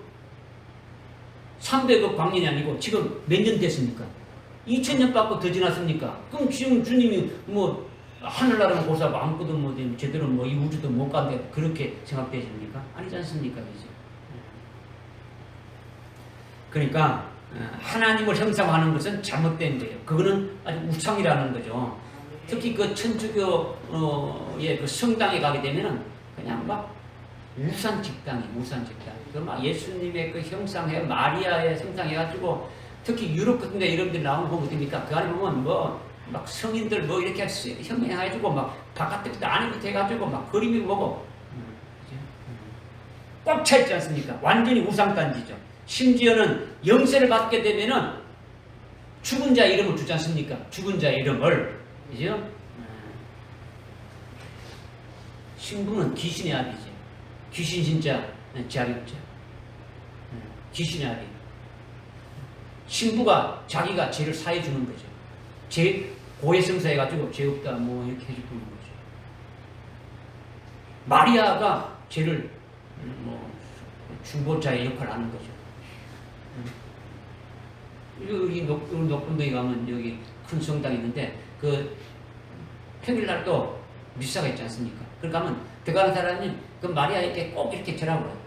300억 광년이 아니고 지금 몇 년 됐습니까? 2000년밖에 더 지났습니까? 그럼 지금 주님이 하늘나라는 고사하고 아무것도 제대로 이 우주도 못 간데 그렇게 생각되십니까? 아니지 않습니까? 이제. 그러니까 하나님을 형상화하는 것은 잘못된 거예요. 그거는 아주 우상이라는 거죠. 특히 그 천주교의 그 성당에 가게 되면은 그냥 막 우상 집단이 우상 집단. 그 막 예수님의 그 형상해 마리아의 형상해가지고 특히 유럽 같은 데 이런 데 나오는 거 보면 됩니까? 그 안에 보면 막 성인들 이렇게 형해가지고 막 바깥부터 안에부터 해가지고 막 그림이 뭐고 꽉 차 있지 않습니까? 완전히 우상단지죠. 심지어는 영세를 받게 되면은 죽은 자 이름을 주지 않습니까? 죽은 자 이름을. 그죠? 신부는 귀신의 아비죠. 귀신 진짜 자립자. 귀신의 아비. 신부가 자기가 죄를 사해 주는 거죠. 고해성사 해가지고 죄 없다 이렇게 해주는 거죠. 마리아가 죄를 중보자의 역할을 하는 거죠. 여기 높은 데에 가면 여기 큰 성당이 있는데 그 평일날 또 미사가 있지 않습니까? 그러니까 하면 들어가는 사람이 그 마리아에게 꼭 이렇게 절하고 그래요.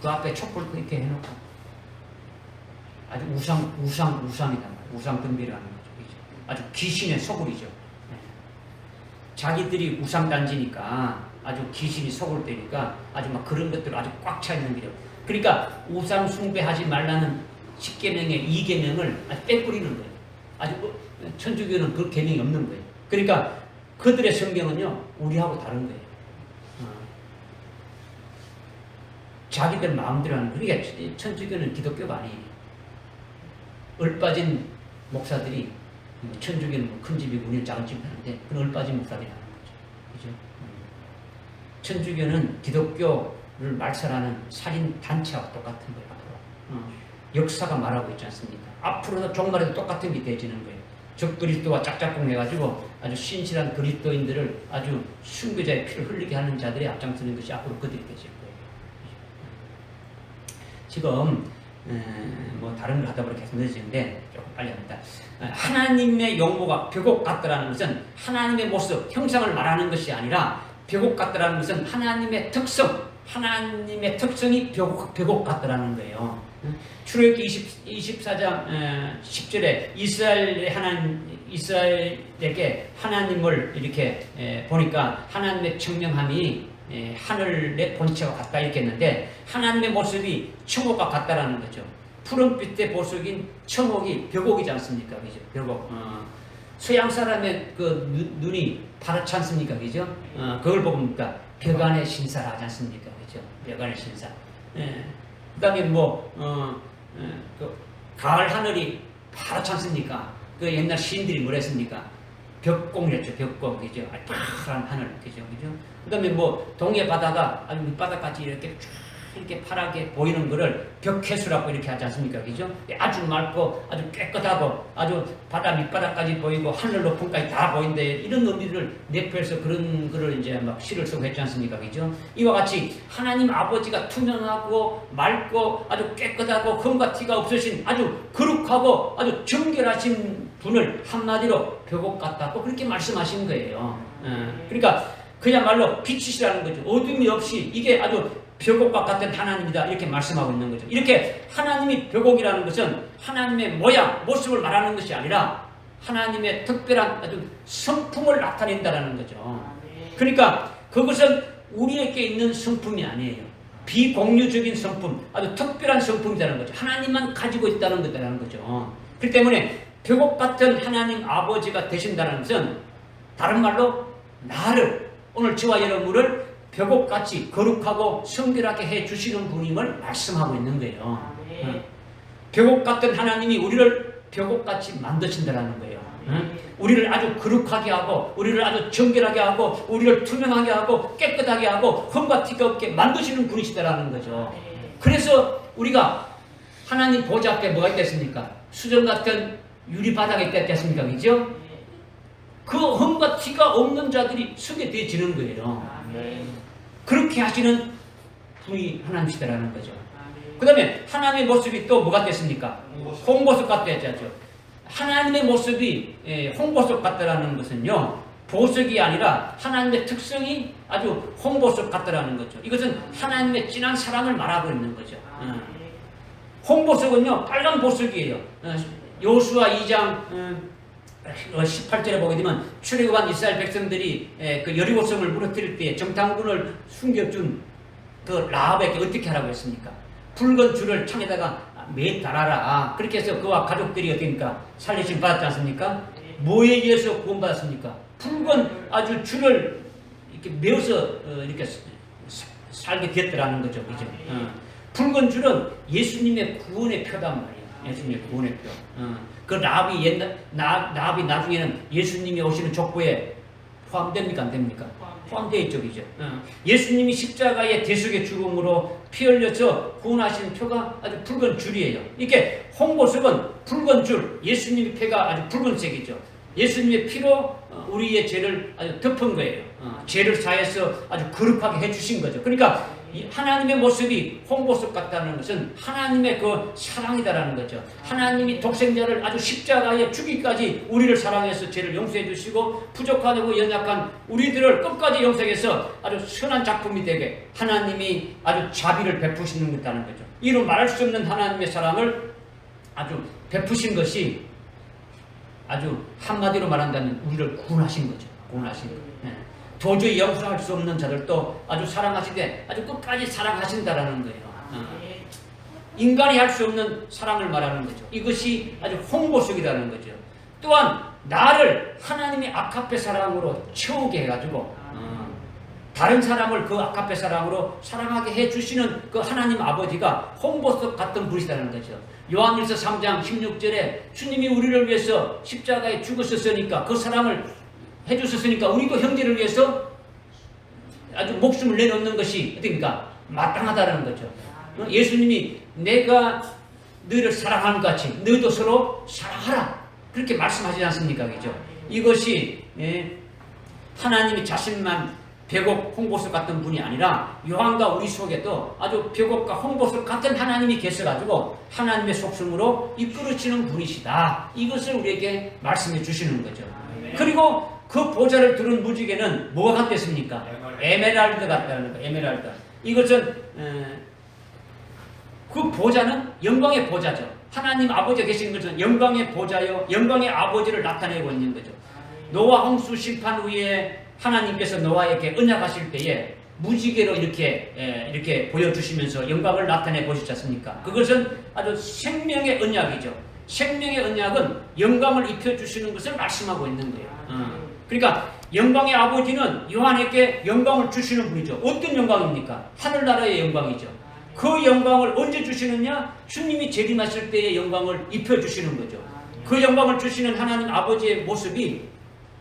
그 앞에 촛불도 이렇게 해놓고 아주 우상이란 말이에요. 우상 덤비라는 거죠. 아주 귀신의 소굴이죠. 자기들이 우상단지니까 아주 귀신이 속을 때니까 아주 막 그런 것들 아주 꽉 차 있는 거죠. 그러니까 우상 숭배하지 말라는 10계명의 2계명을 아주 빼뿌리는 거예요. 아주 천주교는 그 계명이 없는 거예요. 그러니까 그들의 성경은요 우리하고 다른 거예요. 자기들 마음대로 하는 거예요. 그러니까 천주교는 기독교가 아니에요. 얼빠진 목사들이 천주교는 큰 집이고 우리는 작은 집이 하는데 그런 얼빠진 목사들이 하는 거죠. 그죠? 천주교는 기독교를 말살하는 살인 단체와 똑같은 거예요. 앞으로. 역사가 말하고 있지 않습니까? 앞으로도 종말에도 똑같은 게 되어지는 거예요. 적그리스도와 짝짝꿍 해가지고 아주 신실한 그리스도인들을 아주 순교자의 피를 흘리게 하는 자들이 앞장서는 것이 앞으로 그들이 되실 거예요. 지금 뭐 다른 걸 하다 보니 계속 늦어지는데 조금 빨리 합니다. 하나님의 용모가 벽옥 같다라는 것은 하나님의 모습, 형상을 말하는 것이 아니라 벽옥 같다라는 것은 하나님의 특성, 하나님의 특성이 벽옥 같다라는 거예요. 출애굽기 24장 10절에 이스라엘에게 하나님을 이렇게 보니까 하나님의 청명함이 하늘의 본체와 같다 이렇게 했는데 하나님의 모습이 청옥과 같다라는 거죠. 푸른빛의 보석인 청옥이 벽옥이지 않습니까? 그죠? 벽옥. 서양 사람의 그 눈이 파랗지 않습니까? 그죠? 그걸 보니까 벽안의 신사라 하지 않습니까? 그죠? 벽안의 신사. 그 다음에 그 가을 하늘이 파랗지 않습니까? 그 옛날 시인들이 뭐라 했습니까? 벽공이었죠. 벽공. 그죠? 파란 하늘. 그죠? 그죠? 그 다음에 동해 바다가 아주 밑바닥까지 이렇게 파랗게 보이는 거를 벽해수라고 이렇게 하지 않습니까? 그죠? 아주 맑고 아주 깨끗하고 아주 바다 밑바닥까지 보이고 하늘 높음까지 다 보인데 이런 의미를 내포해서 그런 거를 이제 막 시를 쓰고 했지 않습니까? 그죠? 이와 같이 하나님 아버지가 투명하고 맑고 아주 깨끗하고 흠과 티가 없으신 아주 거룩하고 아주 정결하신 분을 한마디로 벽옥 같다고 그렇게 말씀하신 거예요. 그러니까 그야말로 빛이시라는 거죠. 어둠이 없이 이게 아주 벽옥과 같은 하나님이다 이렇게 말씀하고 있는 거죠. 이렇게 하나님이 벽옥이라는 것은 하나님의 모양, 모습을 말하는 것이 아니라 하나님의 특별한 아주 성품을 나타낸다는 거죠. 그러니까 그것은 우리에게 있는 성품이 아니에요. 비공유적인 성품, 아주 특별한 성품이라는 거죠. 하나님만 가지고 있다는 거다라는 거죠. 그렇기 때문에 벽옥 같은 하나님 아버지가 되신다는 것은 다른 말로 나를 오늘 저와 여러분을 벽옥같이 거룩하고 성결하게 해주시는 분임을 말씀하고 있는 거예요. 벽옥 같은 하나님이 우리를 벽옥같이 만드신다는 거예요. 우리를 아주 거룩하게 하고 우리를 아주 정결하게 하고 우리를 투명하게 하고 깨끗하게 하고 흠과 티가 없게 만드시는 분이시다라는 거죠. 그래서 우리가 하나님 보좌 앞에 뭐가 있겠습니까? 수정 같은 유리바닥에 있겠습니까? 그죠? 그 흠과 티가 없는 자들이 서게 되어지는 거예요. 그렇게 하시는 분이 하나님이시다라는 거죠. 그 다음에 하나님의 모습이 또 뭐가 됐습니까? 홍보석 같다죠. 하나님의 모습이 홍보석 같다라는 것은요, 보석이 아니라 하나님의 특성이 아주 홍보석 같다라는 거죠. 이것은 하나님의 진한 사랑을 말하고 있는 거죠. 홍보석은요, 빨간 보석이에요. 여호수아 2장 18절에 보게 되면 출애굽한 이스라엘 백성들이 그 여리고성을 무너뜨릴 때 정탐꾼을 숨겨준 그 라합에게 어떻게 하라고 했습니까? 붉은 줄을 창에다가 매달아라. 그렇게 해서 그와 가족들이 어떻습니까? 살리심 받았지 않습니까? 뭐에 의해서 구원받았습니까? 붉은 아주 줄을 이렇게 메어서 이렇게 살게 됐더라는 거죠. 그죠? 붉은 줄은 예수님의 구원의 표단 말이에요. 예수님의 구원의 표. 그 라합이 나중에는 예수님이 오시는 족보에 포함됩니까? 안 됩니까? 포함되어 있죠. 그죠? 예수님이 십자가의 대속의 죽음으로 피 흘려서 구원하시는 표가 아주 붉은 줄이에요. 이게 홍보석은 붉은 줄, 예수님의 피가 아주 붉은색이죠. 예수님의 피로 우리의 죄를 아주 덮은 거예요. 죄를 사해서 아주 거룩하게 해주신 거죠. 그러니까 하나님의 모습이 홍보석 같다는 것은 하나님의 그 사랑이다라는 거죠. 하나님이 독생자를 아주 십자가에 죽기까지 우리를 사랑해서 죄를 용서해 주시고 부족하고 연약한 우리들을 끝까지 용서해서 아주 선한 작품이 되게 하나님이 아주 자비를 베푸시는 것이라는 거죠. 이로 말할 수 없는 하나님의 사랑을 아주 베푸신 것이 아주 한마디로 말한다면 우리를 구원하신 거죠. 구원하신 거예요. 도저히 용서할 수 없는 자들도 아주 사랑하시되 아주 끝까지 사랑하신다라는 거예요. 인간이 할 수 없는 사랑을 말하는 거죠. 이것이 아주 홍보석이라는 거죠. 또한 나를 하나님의 아카페 사랑으로 채우게 해가지고 다른 사람을 그 아카페 사랑으로 사랑하게 해주시는 그 하나님 아버지가 홍보석 같은 분이시다는 거죠. 요한일서 3장 16절에 주님이 우리를 위해서 십자가에 죽으셨으니까 그 사랑을 해주셨으니까 우리도 형제를 위해서 아주 목숨을 내놓는 것이 어떻습니까? 마땅하다는 거죠. 예수님이 내가 너희를 사랑하는 것 같이 너희도 서로 사랑하라. 그렇게 말씀하지 않습니까? 그죠? 이것이 하나님이 자신만 벽옥 홍보석 같은 분이 아니라 요한과 우리 속에도 아주 벽옥과 홍보석 같은 하나님이 계셔가지고 하나님의 속성으로 이끌어지는 분이시다. 이것을 우리에게 말씀해 주시는 거죠. 그리고 그 보좌를 두른 무지개는 뭐가 같았습니까? 에메랄드 같다는 거. 에메랄드. 이것은 그 보좌는 영광의 보좌죠. 하나님 아버지가 계신 것은 영광의 보좌요, 영광의 아버지를 나타내고 있는 거죠. 노아 홍수 심판 후에 하나님께서 노아에게 언약하실 때에 무지개로 이렇게 보여주시면서 영광을 나타내 보시지 않습니까? 그것은 아주 생명의 언약이죠. 생명의 언약은 영광을 입혀주시는 것을 말씀하고 있는 거예요. 그러니까 영광의 아버지는 요한에게 영광을 주시는 분이죠. 어떤 영광입니까? 하늘나라의 영광이죠. 그 영광을 언제 주시느냐? 주님이 재림하실 때의 영광을 입혀주시는 거죠. 그 영광을 주시는 하나님 아버지의 모습이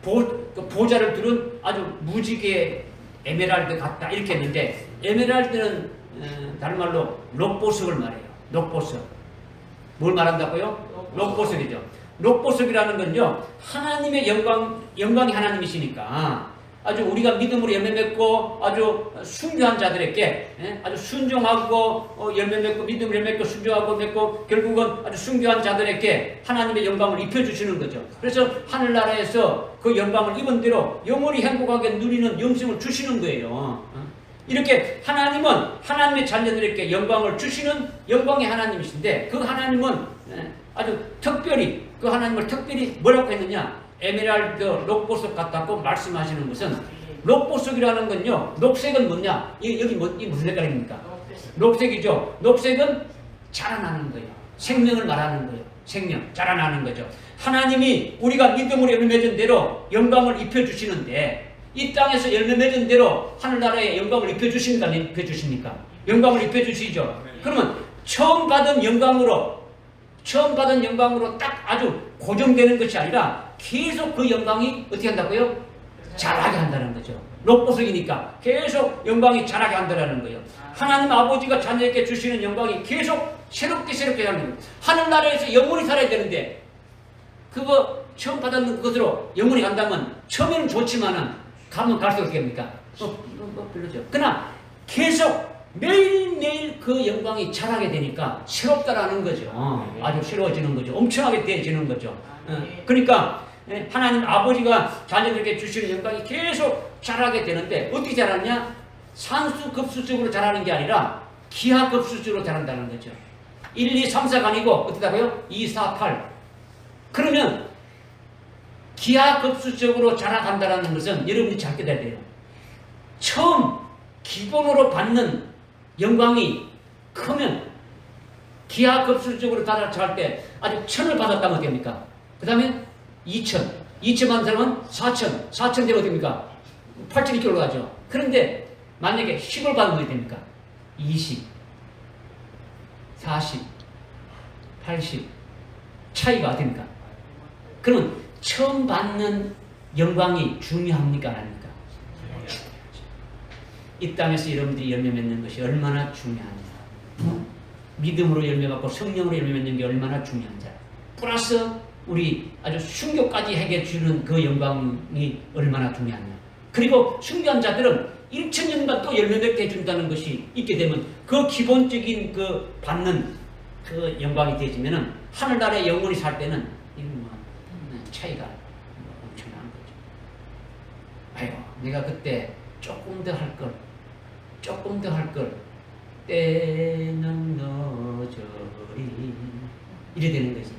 보좌를 두른 아주 무지개 에메랄드 같다 이렇게 했는데, 에메랄드는 다른 말로 록보석을 말해요. 록보석. 뭘 말한다고요? 록보석이죠. 록보석이라는 건요, 하나님의 영광이 하나님이시니까 아주 우리가 믿음으로 열매 맺고 아주 순교한 자들에게 아주 순종하고 열매 맺고 믿음으로 열매 맺고 순종하고 맺고 결국은 아주 순교한 자들에게 하나님의 영광을 입혀주시는 거죠. 그래서 하늘나라에서 그 영광을 입은 대로 영원히 행복하게 누리는 영생을 주시는 거예요. 이렇게 하나님은 하나님의 자녀들에게 영광을 주시는 영광의 하나님이신데, 그 하나님은 아주 특별히 그 하나님을 특별히 뭐라고 했느냐? 에메랄드 녹보석 같다고 말씀하시는 것은, 녹보석이라는 건요, 녹색은 뭐냐? 여기 무슨 색깔입니까? 녹색이죠. 녹색은 자라나는 거예요. 생명을 말하는 거예요. 생명, 자라나는 거죠. 하나님이 우리가 믿음으로 열매 맺은 대로 영광을 입혀주시는데, 이 땅에서 열매 맺은 대로 하늘나라에 영광을 입혀주십니까? 입혀주십니까? 영광을 입혀주시죠. 그러면 처음 받은 영광으로 딱 아주 고정되는 것이 아니라 계속 그 영광이 어떻게 한다고요? 자라게 한다는 거죠. 녹보석이니까 계속 영광이 자라게 한다는 거예요. 하나님 아버지가 자녀에게 주시는 영광이 계속 새롭게 하는 거예요. 하늘나라에서 영원히 살아야 되는데, 그거 처음 받았는 그것으로 영원히 간다면 처음에는 좋지만은 가면 갈수록 어떻게 합니까? 별로죠. 그러나 계속 매일매일 그 영광이 자라게 되니까 새롭다라는 거죠. 아주 새로워지는 거죠. 엄청나게 되어지는 거죠. 그러니까 하나님 아버지가 자녀들에게 주시는 영광이 계속 자라게 되는데, 어떻게 자라냐? 산수급수적으로 자라는 게 아니라 기하급수적으로 자란다는 거죠. 1, 2, 3, 4가 아니고 어떻다고요? 2, 4, 8. 그러면 기하급수적으로 자라간다는 것은 여러분이 잘 깨달아야 돼요. 처음 기본으로 받는 영광이 크면 기하급수적으로 자랄 때 아주 1000을 받았다면 어떻게 됩니까? 그 다음에 2000 받은 사람은 4000 되면 어떻게 됩니까? 8000이 올라가죠. 그런데 만약에 10을 받으면 어떻게 됩니까? 20, 40, 80 차이가 어떻게 됩니까? 그러면 처음 받는 영광이 중요합니까? 아닙니까? 이 땅에서 여러분들이 열매 맺는 것이 얼마나 중요한지, 믿음으로 열매 받고 성령으로 열매 맺는 게 얼마나 중요한지, 플러스 우리 아주 순교까지 해게 주는 그 영광이 얼마나 중요하냐. 그리고 순교한 자들은 1000년간 또 열매 맺게 해준다는 것이 있게 되면 그 기본적인 그 받는 그 영광이 되어지면은 하늘나라에 영원히 살 때는 차이가 엄청난 거죠. 아이고, 내가 그때 조금 더 할 걸, 때는 늦어리 이래 되는 거지.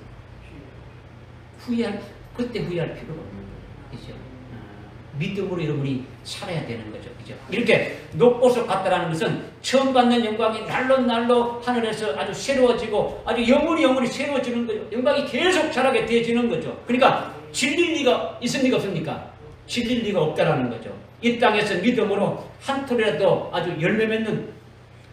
그때 후회할 필요가 없는 거죠. 그죠? 믿음으로 여러분이 살아야 되는 거죠. 그죠? 이렇게 녹보석 같다라는 것은 처음 받는 영광이 날로 하늘에서 아주 새로워지고 아주 영원히 새로워지는 거죠. 영광이 계속 자라게 되어지는 거죠. 그러니까 질릴 리가 있습니까? 없습니까? 질릴 리가 없다라는 거죠. 이 땅에서 믿음으로 한 톨이라도 아주 열매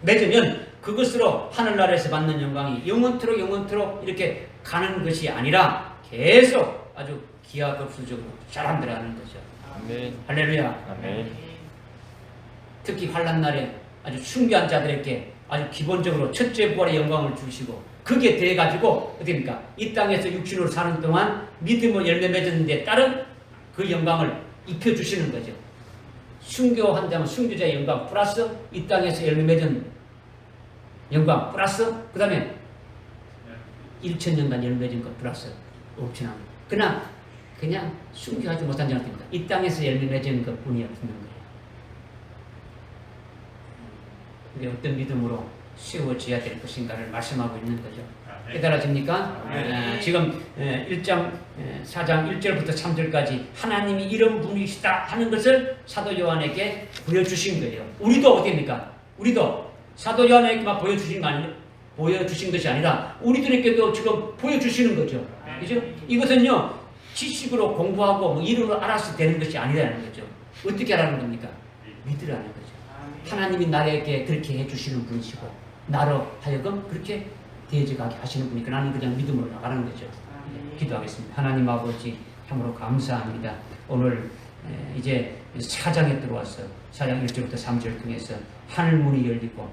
맺으면 그것으로 하늘나라에서 받는 영광이 영원토록 이렇게 가는 것이 아니라 계속 아주 기하급수적으로 자란다라는 거죠.
아멘.
할렐루야.
아멘.
특히 환난 날에 아주 순교한 자들에게 아주 기본적으로 첫째 부활의 영광을 주시고, 그게 돼가지고 어떻습니까? 이 땅에서 육신으로 사는 동안 믿음의 열매 맺은 데 따른 그 영광을 입혀주시는 거죠. 순교한다면 순교자의 영광 플러스 이 땅에서 열매 맺은 영광 플러스 그 다음에 1000년간 열매 맺은 것 플러스 옵션한 그냥 순교하지 못한 자는 됩니다. 이 땅에서 열매 맺은 것 뿐이 없는 거예요. 이게 어떤 믿음으로 세워져야 될 것인가를 말씀하고 있는 거죠. 깨달아집니까? 지금 4장 1절부터 3절까지 하나님이 이런 분이시다 하는 것을 사도 요한에게 보여주신 거예요. 우리도 어디입니까? 우리도 사도 요한에게만 보여주신 것이 아니라 우리들에게도 지금 보여주시는 거죠. 그죠? 이것은요 지식으로 공부하고 뭐 이름으로 알아서 되는 것이 아니라는 거죠. 어떻게 하라는 겁니까? 믿으라는 거죠. 하나님이 나에게 그렇게 해주시는 분이시고 나로 하여금 그렇게 되어가게 하시는 분이니까 나는 그냥 믿음으로 나가는 거죠. 기도하겠습니다. 하나님 아버지 참으로 감사합니다. 오늘 이제 4장에 들어와서 4장 1절부터 3절을 통해서 하늘문이 열리고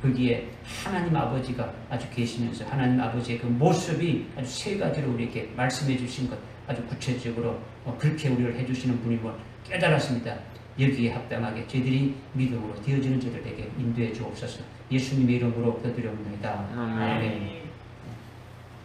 거기에 하나님 아버지가 아주 계시면서 하나님 아버지의 그 모습이 아주 세 가지로 우리에게 말씀해 주신 것 아주 구체적으로 그렇게 우리를 해주시는 분임을 깨달았습니다. 여기에 합당하게 저희들이 믿음으로 되어지는 저들에게 인도해 주옵소서. 예수님의 이름으로 기도드립니다. 아멘.